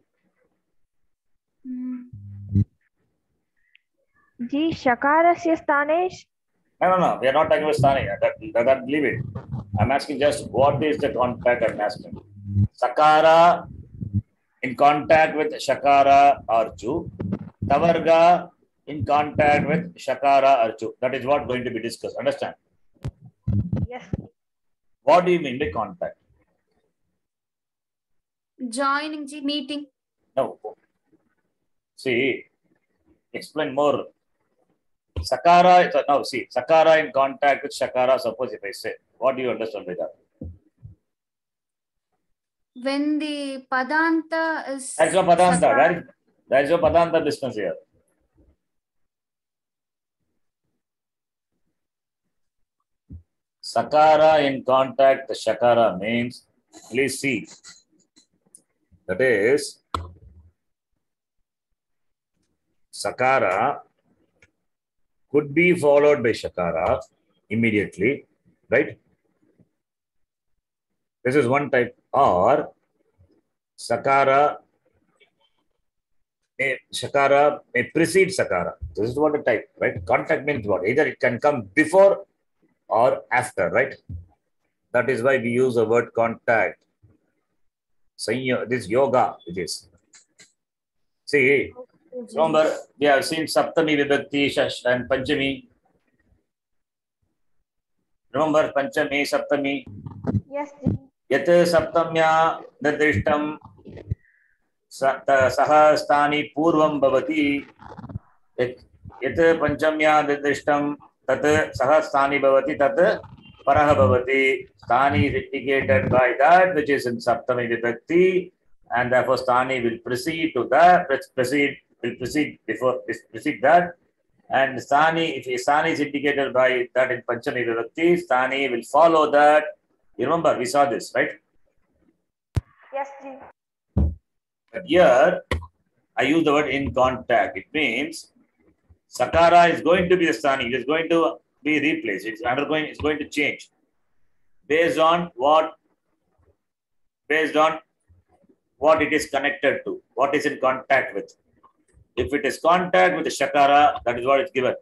Ji, shakarasya sthane. No. We are not talking about Stani. That leave it. I'm asking just what is the contact I'm asking. Sakara in contact with Shakara or Chu. Tavarga in contact with Shakara or Chu. That is what going to be discussed. Understand? Yes. What do you mean by contact? Joining, meeting. No. See, explain more. Sakara, now see, Sakara in contact with Shakara, suppose if I say, what do you understand by that? When the Padanta is... That's your Padanta. That is your Padanta business here. Sakara in contact with Shakara means, please see, that is, Sakara could be followed by Shakara immediately, right? This is one type. Or Shakara may precede Sakara. This is what the type, right? Contact means what? Either it can come before or after, right? That is why we use the word contact. This yoga, it is. See, remember, we have seen Saptami, Vibhakti, and Panchami. Remember Panchami, Saptami? Yes. Yat Saptamya Nirdishtam Saha Sthani Purvam Bhavati. Yat Panchamya Nirdishtam Tat Saha Sthani Bhavati Tat Paraha Bhavati. Sthani is indicated by that which is in Saptami Vibhakti, and therefore Sthani will proceed to that, precede that. And Sthani, if Sthani is indicated by that in Panchami Vibhakti, Sthani will follow that. You remember, we saw this, right? Yes, ji. But here, I use the word in contact. It means Sakara is going to be the Sthani. It is going to be replaced. It's going to change. Based on what it is connected to, what is in contact with. If it is contact with the Shakara, that is what is given.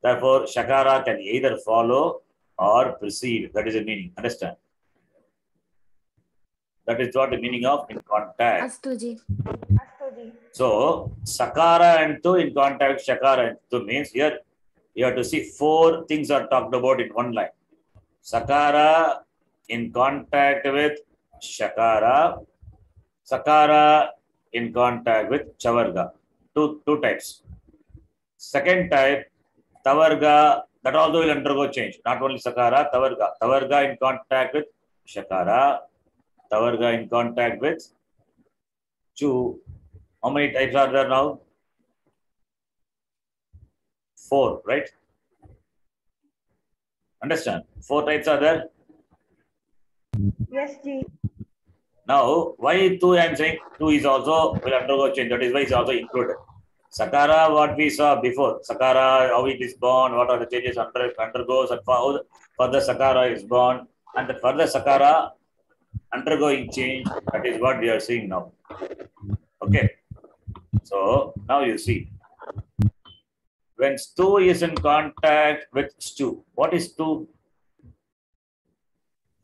Therefore, Shakara can either follow or precede. That is the meaning. Understand? That is what the meaning of in contact. Astuji. So, Sakara and Tu in contact, Shakara and Tu means here you have to see 4 things are talked about in one line. Sakara in contact with Shakara. Sakara in contact with Chavarga. Two types. Second type, Tavarga, that also will undergo change. Not only Sakara, Tavarga. Tavarga in contact with Shakara. Tavarga in contact with Chu. How many types are there now? 4, right? Understand? 4 types are there? Yes, ji. Now, why 2 I am saying 2 is also will undergo change. That is why it's also included. Sakara, what we saw before. Sakara, how it is born, what are the changes undergoes, and how further Sakara is born, and the further Sakara undergoing change. That is what we are seeing now. Okay. So now you see. When Stu is in contact with Stu, what is Stu?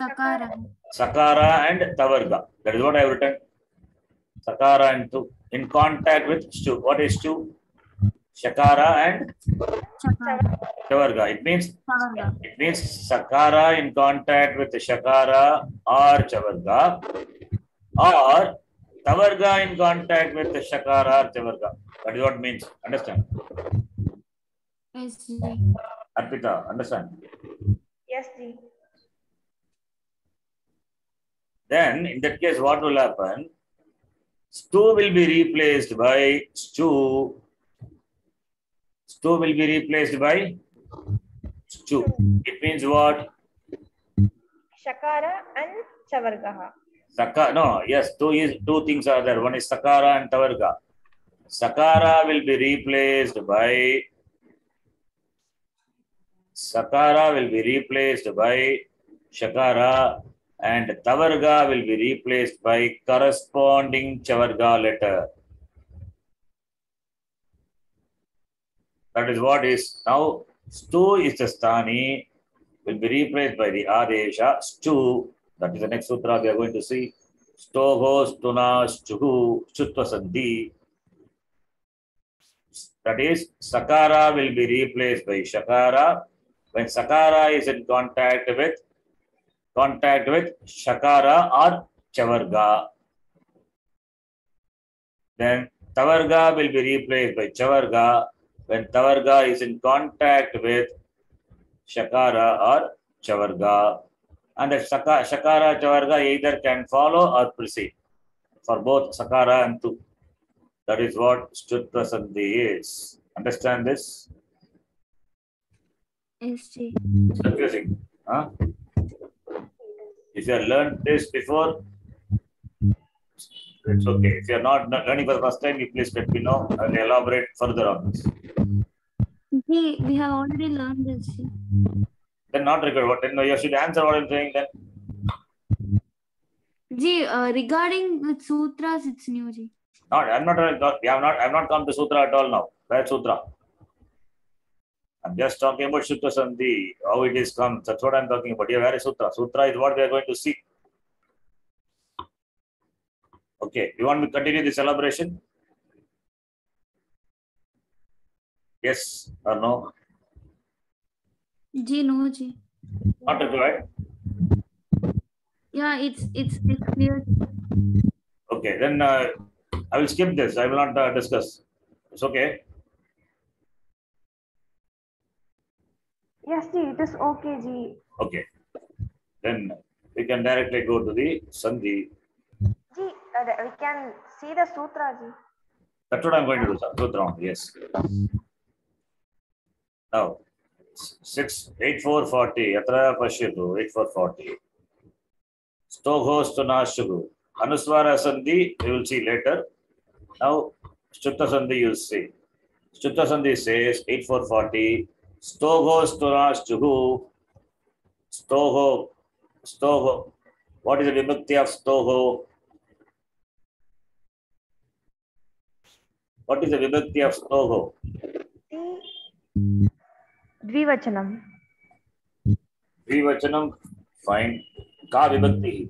Sakara. Sakara and Tavarga. That is what I have written. Sakara and Tu. In contact with Stu. What is Stu? Shakara and Chavarga. It means Sakara in contact with Shakara or Chavarga, or Tavarga in contact with Shakara or Chavarga. That is what it means. Understand? Yes, ji. Arpita, understand? Yes, ji. Then, in that case, what will happen? Stu will be replaced by Stu. Stu will be replaced by Stu. It means what? Shakara and Chavargaha. Yes, 2 things are there. One is Sakara and Tavarga. Sakara will be replaced by Shakara, and Tavarga will be replaced by corresponding Chavarga letter. That is what is now. Stu is the sthani, will be replaced by the adesha. Stu, that is the next sutra we are going to see. Stoho, stuna, stuhu, shutva sandhi. That is, sakara will be replaced by shakara. When sakara is in contact with shakara or chavarga, then tavarga will be replaced by chavarga when tavarga is in contact with shakara or chavarga. And the shakara chavarga either can follow or precede for both sakara and tu. That is what Stutva Sandhi is. Understand this? Yes, Ji. It's confusing. Huh? If you have learned this before, it's okay. If you are not learning for the first time, you please let me know. I will elaborate further on this. Ji, we have already learned this. Ji. Then not required. What? Then you should answer what I'm saying then. Ji, regarding with sutras, it's new. Ji. I'm not come to sutra at all now. Where sutra? I'm just talking about Shutta Sandhi, how it is come. That's what I'm talking about. Here, where is sutra? Sutra is what we are going to see. Okay, you want me to continue this elaboration? Yes or no? Ji, no, Ji. Not required. Yeah, it's clear. Okay, then I will skip this. I will not discuss. It's okay. Yes, Ji, it is okay, Ji. Okay. Then we can directly go to the Sandhi. Ji, we can see the sutra, Ji. That's what I'm going to do, Sutra. Yes. Now, 8.4.40. Atra Pashyatu. 8.4.40. Stoho Stunashugu. Anuswara Sandhi, we will see later. Now, Shutta Sandhi, you see. Shutta Sandhi says 8.4.40. Stoho Stunashugu. Stoho. What is the vibhakti of Stoho? What is the vibhakti of Stoho? Dvivachanam. Dvivachanam, fine. Ka vibhakti?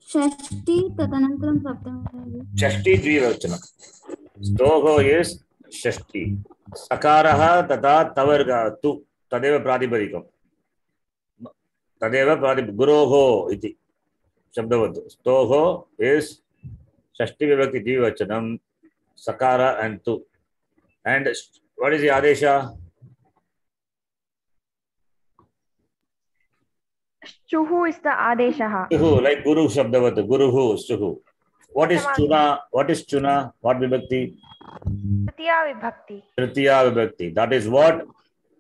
Shashti tatanantram saptami. Shashti dvivachanam. Stoho is Shashti. Sakaraha tata tavarga tu. Tadeva pradipadikam. Tadeva pradipadikam. Guroho iti. Shabdavatu. Stoho is Shashti vibhakti dvivachanam. Sakara and tu. And what is the adesha? Chuhu is the adeshaha. Chuhu, like Guru Shabdavatu. Guruhu, Chuhu. What is Chuna? What is Chuna? What vibhakti? Tritiya vibhakti. Tritiya vibhakti. That is what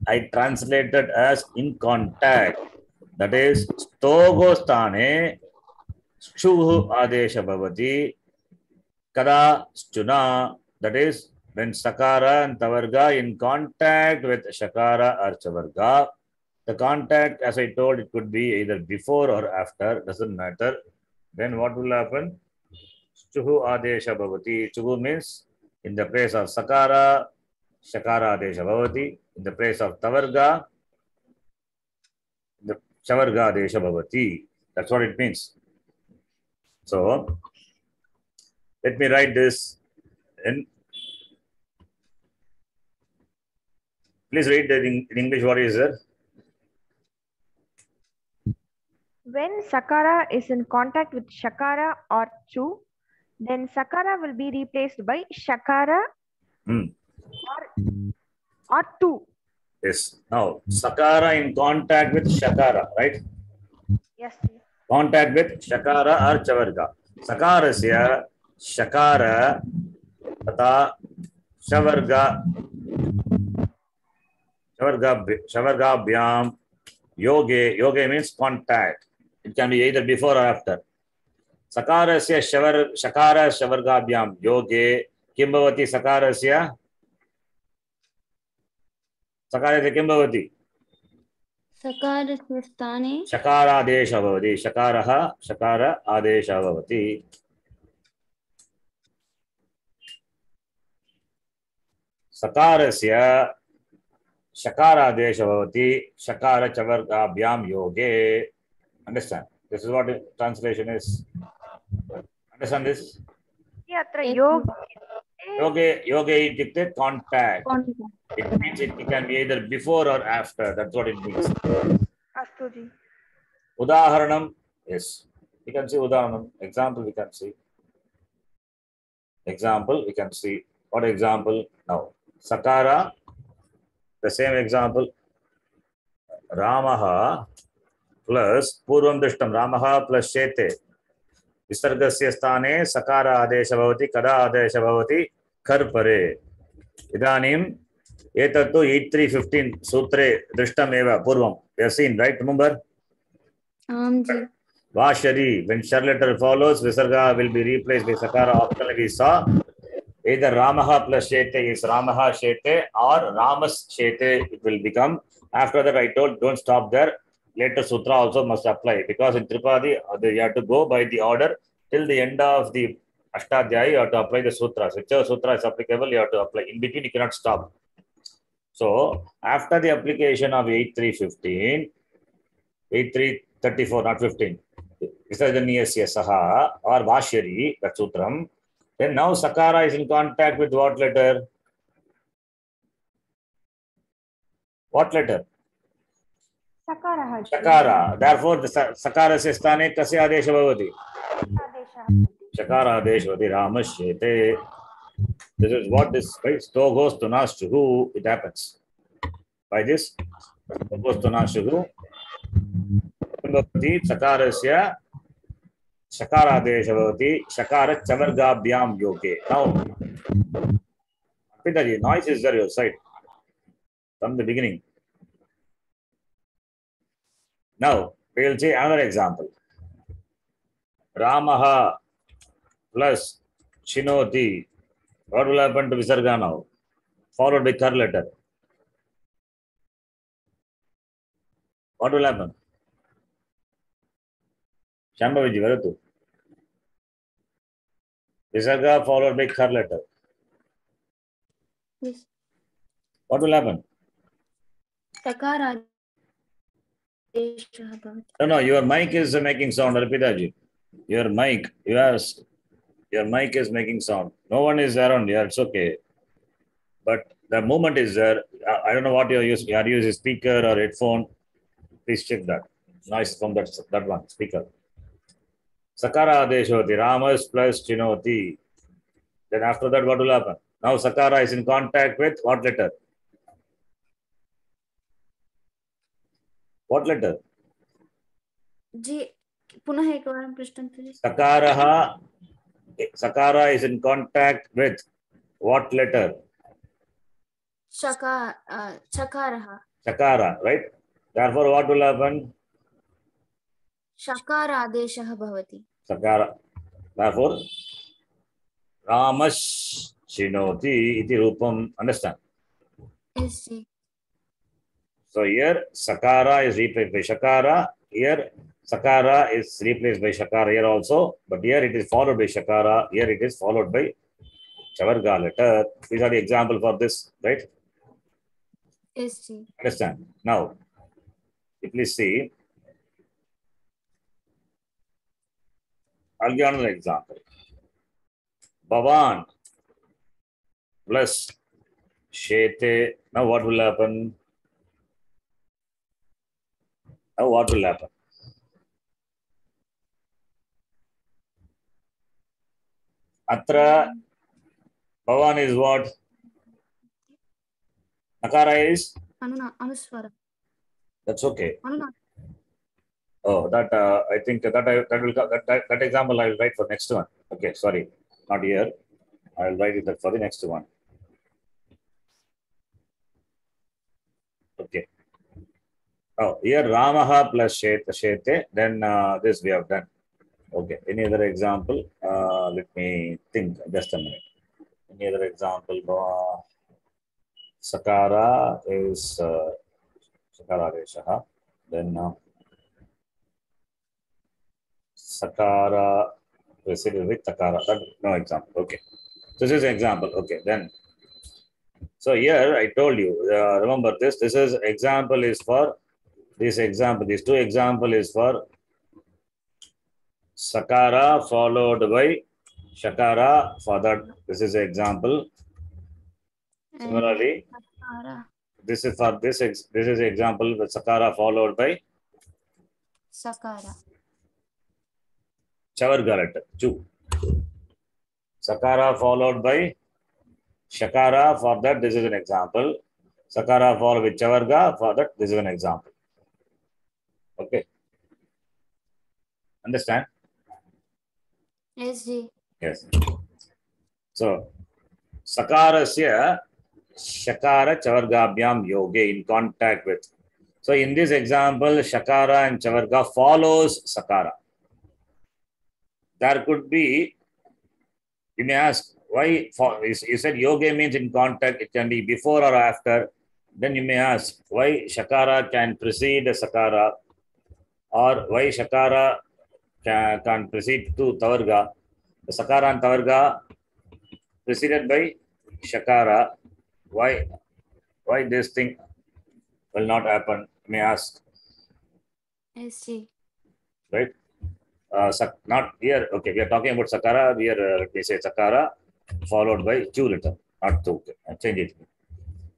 I translated as in contact. That is Stogo Stane Chuhu Adesha Bhavati. Kada Chuna. That is when Sakara and Tavarga in contact with Shakara or Chavarga. The contact, as I told, it could be either before or after, doesn't matter. Then what will happen? Chuhu Adesha Bhavati. Chuhu means in the place of Sakara, Shakara Adesha Bhavati. In the place of Tavarga, the Chavarga Adesha Bhavati. That's what it means. So, let me write this in. Please read in English what is there. When Sakara is in contact with Shakara or Chu, then Sakara will be replaced by Shakara or Tu. Yes. Now, Sakara in contact with Shakara, right? Yes. Contact with Shakara or Chavarga. Sakarasya Shakara tata Shavarga Bhyam Yoge means contact. It can be either before or after. Sakarasya Shakara Shavarga Bhyam Yoge Kimbavati Sakarasya Kimbavati Sakarasya sthane. Shakara Adesha Bhavati. Shakara Adesha Bhavati. सकारस्य शकारादेशः भवति शकार चवर्गाभ्यां योगे. Understand? This is what the translation is. Understand this? अत्र योग yoge ityukte contact. It means it can be either before or after. That's what it means. अस्तु जी. Udaharanam, yes. We can see udaharanam. Example we can see. Example we can see. What example? Now, Sakara, the same example. Ramaha plus Purvam Drishtam. Ramaha plus Shete. विसर्गस्य स्थाने सकार आदेशः भवति. कदा आदेशः भवति? कर्परे. इदानीम् एतत्तु 8315 सूत्रे दृष्टमेव पूर्वं. You have seen, right? Remember? Ji. Vashari, when shar letter follows, visarga will be replaced by sakara. Optionally we saw either Ramaha plus Shete is Ramaha Shete or Ramas Shete it will become. After that I told don't stop there. Later sutra also must apply because in Tripadi you have to go by the order till the end of the Ashtadhyayi. You have to apply the sutras. Whichever sutra is applicable you have to apply. In between you cannot stop. So after the application of 8315, 8334 not 15, Visarjaniyasya saha or Vashyari, that sutram, then now Sakara is in contact with what letter? What letter? Sakara. Therefore, the Sakara se sthane kasya adesha bhavati? Sakara adesha bhavati. Ramashyete. This is what this, right? Stogos tunashuhu, it happens. By this, stogos tunashuhu, bhavati, Sakarasya, Sakara adesha bhavati, Sakara chavargabhyam yoge. Now, Pitaji, noise is there your side from the beginning. Now, we will see another example. Ramaha plus Shinoti. What will happen to Visarga now? Followed by Kar letter. What will happen? Shambhaviji, Varatu. Visarga followed by Kar letter. Yes. What will happen? Sakara. No, your mic is making sound, Arpitaji. Your mic, your mic is making sound. No one is around here, it's okay. But the movement is there. I don't know what you're using. You are using speaker or headphone. Please check that. Noise from that one, speaker. Sakara adeshoti, Ramas plus Chinoti. Then after that, what will happen? Now Sakara is in contact with what letter? What letter? जी पुनः एकवारं पृष्ठन्तु. Sakara is in contact with what letter? Shakara. Shakara, right? Therefore, what will happen? Shakara adeshah bhavati. Sakara. Therefore, Ramash Shinoti iti rupam. Understand? Yes, ji. So here Sakara is replaced by Shakara. Here Sakara is replaced by Shakara here also. But here it is followed by Shakara. Here it is followed by Chavarga letter. These are the example for this, right? Yes, ji. Understand? Now, please see. I'll give another example. Bhavan plus Shete. Now what will happen? Now what will happen? Atra Bhavan is what? Nakara is? Anuswara. That's okay. Anuna. Oh, that I think that example I will write for next one. Okay, sorry, not here. I will write it for the next one. Okay. Oh, here Ramaha plus Shete. Then this we have done. Okay. Any other example? Let me think. Just a minute. Any other example? Sakara is Sakara Reshaha. Then Sakara preceded with Takara. That no example. Okay. So this is an example. Okay. Then So here I told you, remember this. This is example is for this example. These two example is for Sakara followed by Shakara. For that, this is example. Similarly, this is for this is example with Sakara followed by Sakara. Chavarga letter. Chu. Sakara followed by Shakara. For that, this is an example. Sakara followed with Chavarga. For that, this is an example. Okay. Understand? Yes, Ji. Yes. So, Sakarasya Shakara Chavargabhyam yoge in contact with. So, in this example, Shakara and Chavarga follows Sakara. There could be, you may ask, why? You said yoga means in contact, it can be before or after. Then you may ask, why Shakara can precede Sakara, or why Shakara can precede to Tavarga. The Sakara and Tavarga preceded by Shakara. Why this thing will not happen? You may ask. Yes, Ji. Right? Not here. Okay, we are talking about Sakara. Here, let me say Sakara followed by two letter, not two. Okay, change it.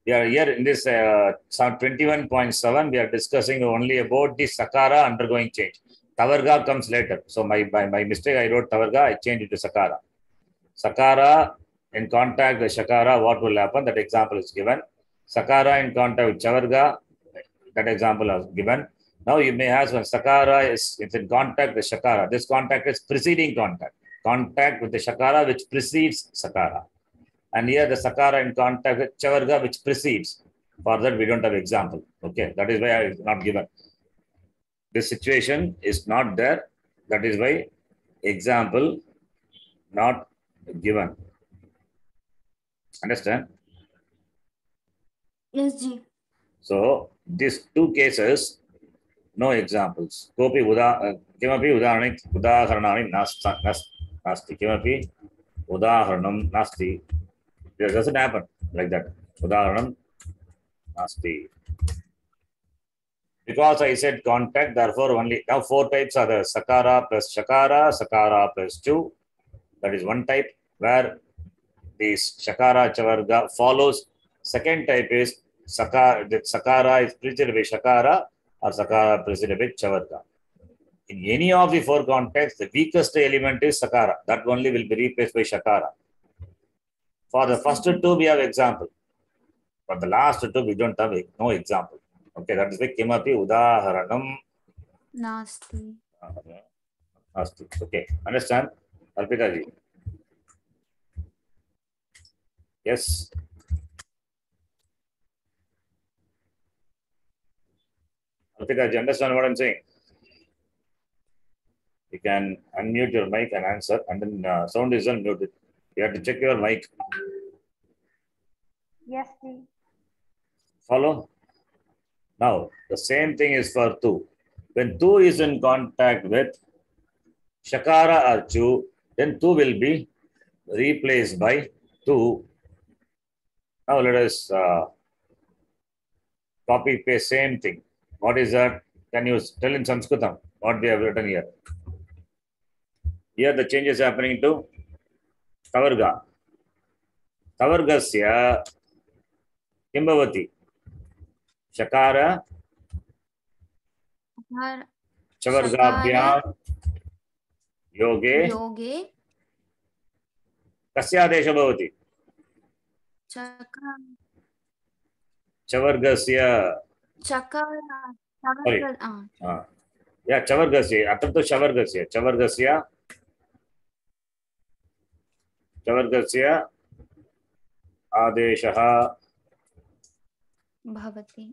We are here in this Psalm 21.7. We are discussing only about the Sakara undergoing change. Tavarga comes later. So my mistake, I wrote Tavarga. I changed it to Sakara. Sakara in contact with Shakara, what will happen? That example is given. Sakara in contact with Chavarga, that example is given. Now you may ask when Sakara is in contact with Shakara. This contact is preceding contact. Contact with the Shakara which precedes Sakara. And here the Sakara in contact with Chavarga which precedes. For that we don't have example. Okay, that is why I is not given. This situation is not there. That is why example not given. Understand? Yes, Ji. So these two cases, no examples. Kopi kimapi udaharanani nasti. Kimapi udaharanam nasti. It doesn't happen like that. Udaharanam nasti. Because I said contact, therefore only now four types are there. Sakara plus Shakara, Sakara plus two. That is one type where this Shakara Chavarga follows. Second type is Sakara is preceded by Shakara or Sakara preceded by Chavarga. In any of the four contexts, the weakest element is Sakara. That only will be replaced by Shakara. For the first two, we have example. For the last two, we don't have no example. Okay, that is why Kimapi Udaharanam Nasti. Nasti. Okay, understand? Arpita ji. Yes. Arpita ji, understand what I'm saying? You can unmute your mic and answer, and then sound is unmuted. You have to check your mic. Yes, Ji. Follow? Now, the same thing is for tu. When tu is in contact with Shakara or chu, then tu will be replaced by tu. Now, let us copy paste same thing. What is that? Can you tell in Sanskritam what we have written here? Here the change is happening to Tavarga. Tavargasya Kimbavati. Shakara Chavargabhyam yoge kasya desha bhavati? Chavargasya. Yeah, Chavargasya. Atam to Chavargasya. Chavargasya adeshaha Bhavati.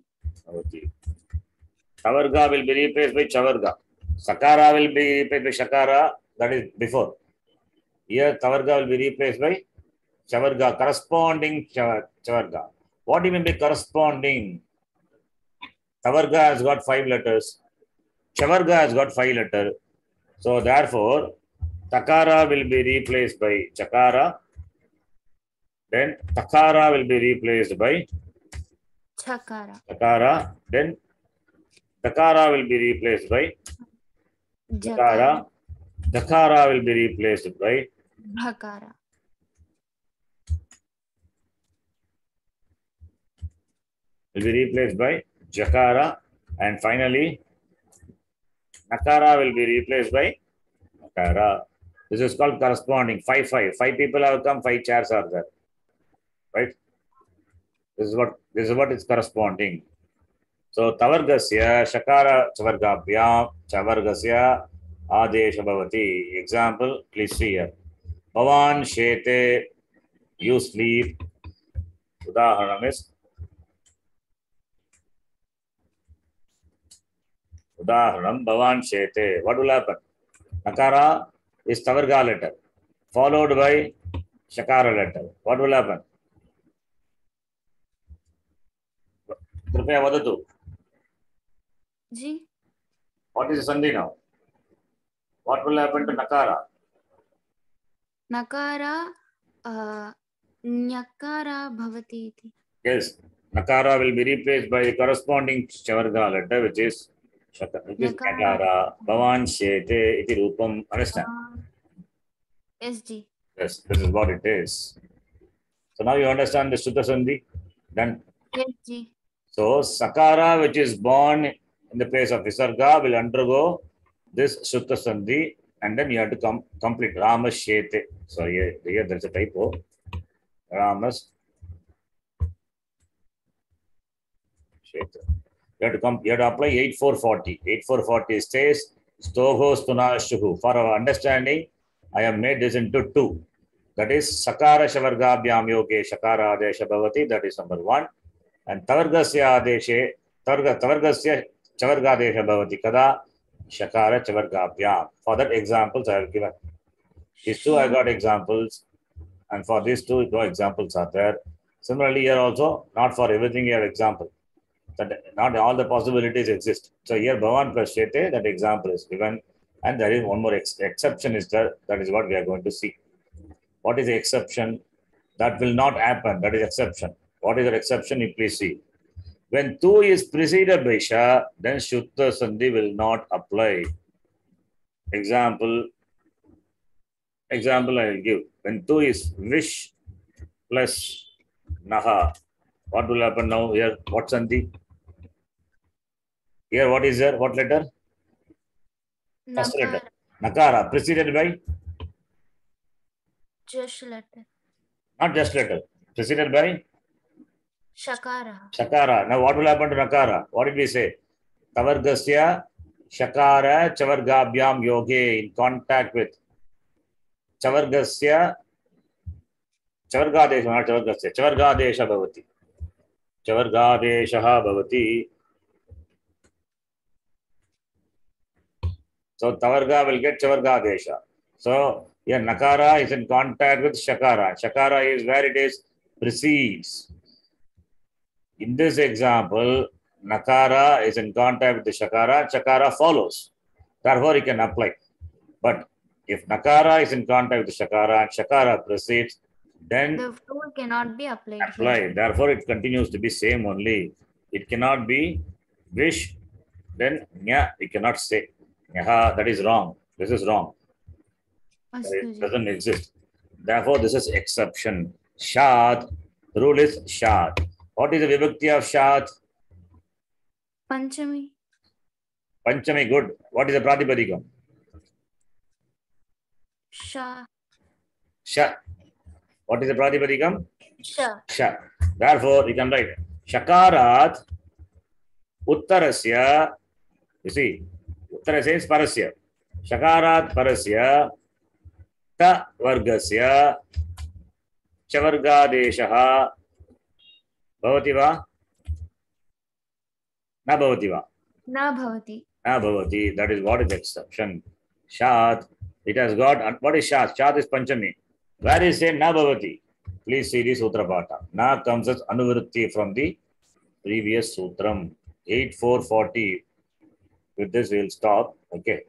Tavarga will be replaced by Chavarga. Sakara will be replaced by Shakara. That is before. Here, Tavarga will be replaced by Chavarga, corresponding Chavarga. What do you mean by corresponding? Tavarga has got 5 letters. Chavarga has got 5 letters. So, therefore, Takara will be replaced by Chakara. Then takara will be replaced by Chakara. takara. Then takara will be replaced by Jakara. dakara. Dakara will be replaced by Bhakara. jakara, and finally nakara will be replaced by nakara. This is called corresponding. 5 people have come, 5 chairs are there. Right? This is what is corresponding. So tavargasya shakara chavargasya adesha bhavati. Example, please see here. Bhavan shete, you sleep. Udaharanam is Udaharanam Bhavan shete. What will happen? Nakara is tavarga letter, followed by shakara letter. What will happen? Kripaya vadatu. Ji. What is Sandhi now? What will happen to nakara? Nakara nyakara bhavati iti. Yes, nakara will be replaced by the corresponding chavarga letter, which is nakara. Bhavan shete iti rupam. Understand? Yes, Ji. Yes, this is what it is. So now you understand the Shuddha Sandhi? Done. Yes, Ji. So sakara, which is born in the place of visarga, will undergo this Shuddha Sandhi, and then you have to complete Ramas Shete. So here there is a typo. Ramas Shete. You have to apply 8440. 8440 stays Stoho Stuna Shuhu. For our understanding, I have made this into 2. That is Sakara Shavargabhyam Yoge Shakara Adesha Bhavati. That is number 1. And Tavargasya Adeshe Tavargasya Chavargadesha Bhavati Kada Shakara Chavargabhyam. For that examples I have given. These 2 I got examples, and for these 2 no examples are there. Similarly here also, not for everything you have example. That not all the possibilities exist. So here Bhavan plus Shete, that example is given, and there is one more exception is there. That is what we are going to see. What is the exception? That will not happen. That is exception. What is the exception? You please see. When tu is preceded by sha, then Shuddha Sandhi will not apply. Example I will give. When tu is wish plus naha, what will happen now? Here, what Sandhi? Here, what is there? What letter? First letter. Nakara. Preceded by? Just letter. Not just letter. Preceded by? Shakara. Shakara. Now, what will happen to Nakara? What did we say? Tavargasya Shakara Chavargabhyam Yoge, in contact with Chavargasya Chavargadesha, not Chavargasya, Chavargadesha Bhavati. Chavargadesha Bhavati. So Tavarga will get Chavargadesha. So here Nakara is in contact with Shakara. Shakara is where it is precedes. In this example, Nakara is in contact with the Shakara. Shakara follows. Therefore, it can apply. But if Nakara is in contact with the Shakara and Shakara precedes, then the rule cannot be applied. Therefore, it continues to be same only. It cannot be wish, then nya, it cannot say. Nyaha, that is wrong. This is wrong. It doesn't exist. Therefore, this is exception. Shad, the rule is shad. What is the vibhakti of shad? Panchami. Panchami, good. What is the pratipadikam? Sha. Sha. What is the pratipadikam? Sha. Sha. Therefore, you can write Shakarat Uttarasya. You see, Uttarasya is Parasya. Shakarat Parasya Ta Vargasya Chavargadeshaha Bhavati va? Na bhavati va? Na bhavati. Na bhavati. That is what is the exception. Shat. It has got, what is Shat? Shat is Panchami. Where is say na bhavati? Please see the Sutra Pata. Na comes as Anuvritti from the previous Sutram. 8440. With this, we will stop. Okay,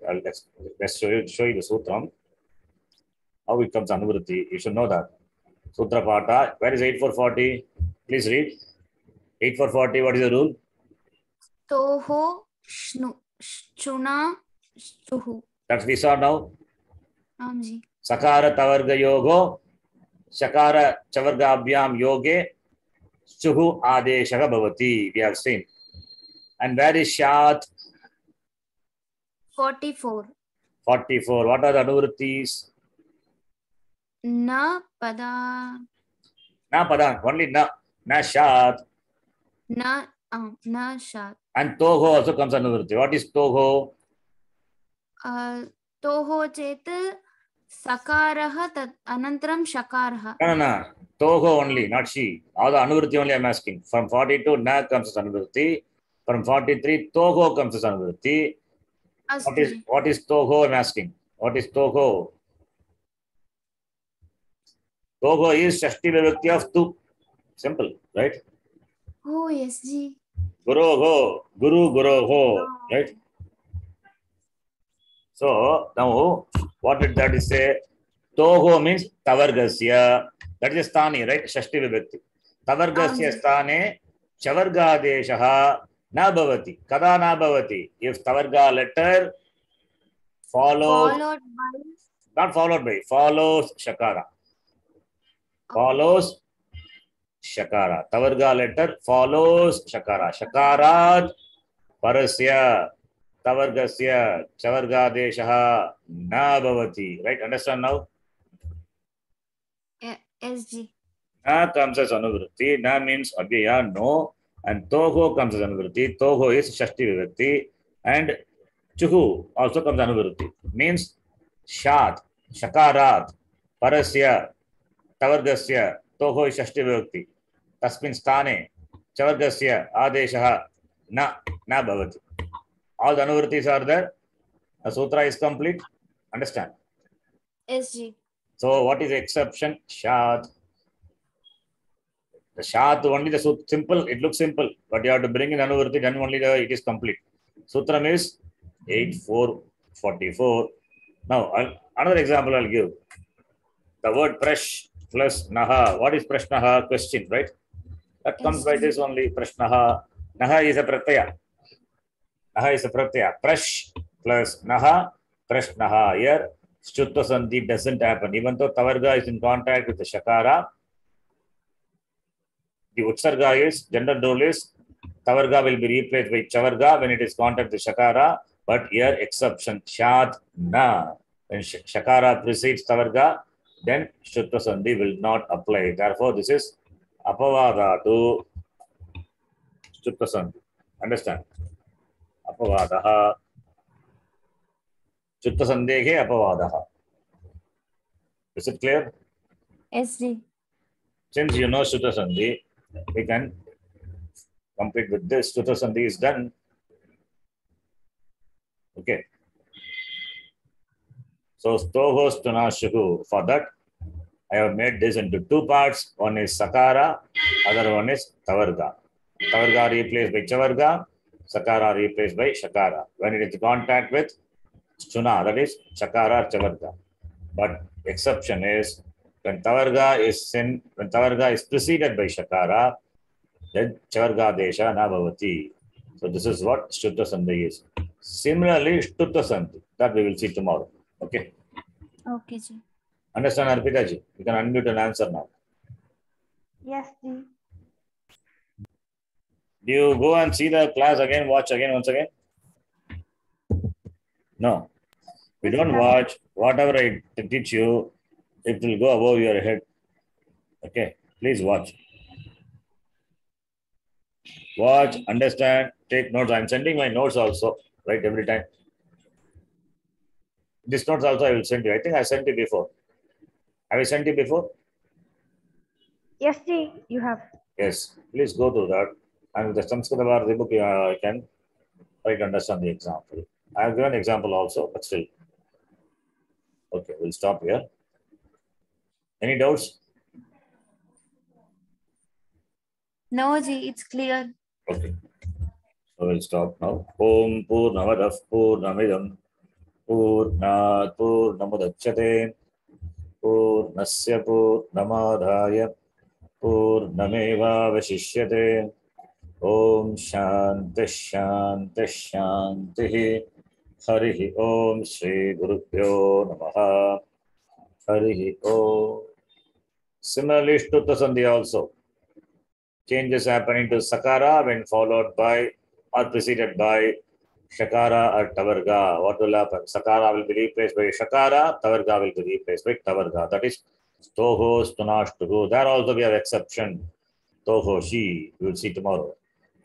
let's show you the Sutram. How it comes Anuvritti. You should know that. Sutra Pata. Where is 8440? Please read. 8440, what is the rule? Toho, shnu, shuna, shuhu. That we saw now. Ji. Sakara Tavarga Yogo, Shakara Chavarga Abhyam Yoge, Shuhu Adeshaga Bhavati. We have seen. And where is Shat? 44. 44. What are the anuvrittis? Na pada. Na Padan. Only Na. Na Shat. Na shat. And Toho also comes anuvritti. What is Toho? Toho chet sakarah tat anantaram shakarah. No. Toho only, not she. All the anuvritti only I'm asking. From 42, Na comes as anuvritti. From 43, Toho comes as anuvritti. What is Toho I'm asking? What is Toho? Toho is Shashti Vibhakti of Tu. Simple, right? Oh, yes, ji. Guru Ho, right? So now, what did that say? Toho means Tavargasya. That is Sthani, right? Shashti Vibhakti. Tavargasya Sthane Chavarga Deshaha na bhavati. Kada na bhavati. If Tavarga letter follows Shakara. Follows Shakara. Tavarga letter follows Shakara. Shakarat Parasya. Tavargasya Chavarga Deshaha na bhavati. Right? Understand now? Yes, ji. Na comes as anuvritti. Na means abhyaya, no. And Toho comes as anuvritti. Toho is Shashti Vibhakti. And Chuhu also comes anuvritti. Means Shat, Shakarat, Parasya, Tavargasya, Toho is Shashti Vibhakti. Tasmin Sthane, Chavargasya, Adeshaha, na bhavati. All the anuvrittis are there. The sutra is complete. Understand? Yes, ji. So what is the exception? Shat. The Shat only the simple, it looks simple, but you have to bring in anuvritti, then only it is complete. Sutram is 8444. Now, another example I'll give. The word Prash plus Naha. What is Prash Naha? Question, right? That comes by this only. Prash Naha. Naha is a pratyaya. Naha is a pratyaya. Prash plus Naha. Prash Naha. Here, Shutta Sandhi doesn't happen. Even though Tavarga is in contact with the Shakara, the Utsarga is, general rule is, Tavarga will be replaced by Chavarga when it is contact with Shakara, but here exception, Shat Na. When Shakara precedes Tavarga, then Shutta Sandhi will not apply. Therefore, this is Apavada to Shutta Sandhi. Understand? Apavadaha. Shutta Sandhehe Apavadaha. Is it clear? Yes, ji. Since you know Shutta Sandhi, we can complete with this. Shutta Sandhi is done. Okay. So, Stoho Stuna Shuhu. For that, I have made this into two parts. One is Sakara, other one is Tavarga. Tavarga replaced by Chavarga, Sakara replaced by Shakara. When it is in contact with Stuna, that is Shakara Chavarga. But exception is when Tavarga is preceded by Shakara, then Chavarga Desha na bhavati. So this is what Shutta Sandhi is. Similarly, Shutta Sandhi, that we will see tomorrow. Okay. Okay, ji. Understand, Arpita ji? You can unmute and answer now. Yes, ji. Do you go and see the class again, watch again, once again? No. We don't watch. Whatever I teach you, it will go above your head. Okay. Please watch. Watch, understand, take notes. I'm sending my notes also, right, every time. This notes also I will send you. I think I sent you before. Have I sent you before? Yes, ji, you have. Yes. Please go through that. And with the Samskrita Bharati book, I can try to understand the example. I have given an example also, but still. Okay, we'll stop here. Any doubts? No, ji, it's clear. Okay. So we'll stop now. Om Purnamadav Purnamidam Purnat Purnamudachyate पूर्णस्य पूर्णमादाय पूर्णमेवावशिष्यते। ओम शांति शांति शांति। हरिः ओम श्री गुरुभ्यो नमः। हरिः ओम। Similarly, Shtutta Sandhi also. Changes happening to Sakara when followed by or preceded by Shakara or Tavarga. What will happen? Sakara will be replaced by Shakara, Tavarga will be replaced by Tavarga. That is Toho, Stunashtugu. There also we have exception. Toho, she, we will see tomorrow.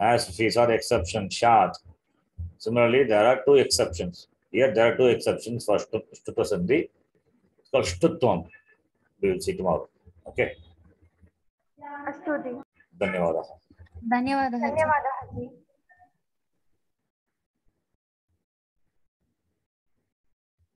As we saw the exception, Shat. Similarly, there are two exceptions. Here there are two exceptions for Shtutta Sandhi. It's called Shtutvam. We will see tomorrow. Okay. अस्तु जी। धन्यवादः। ಧನ್ಯವಾದಗಳು. ಧನ್ಯವಾದः जी।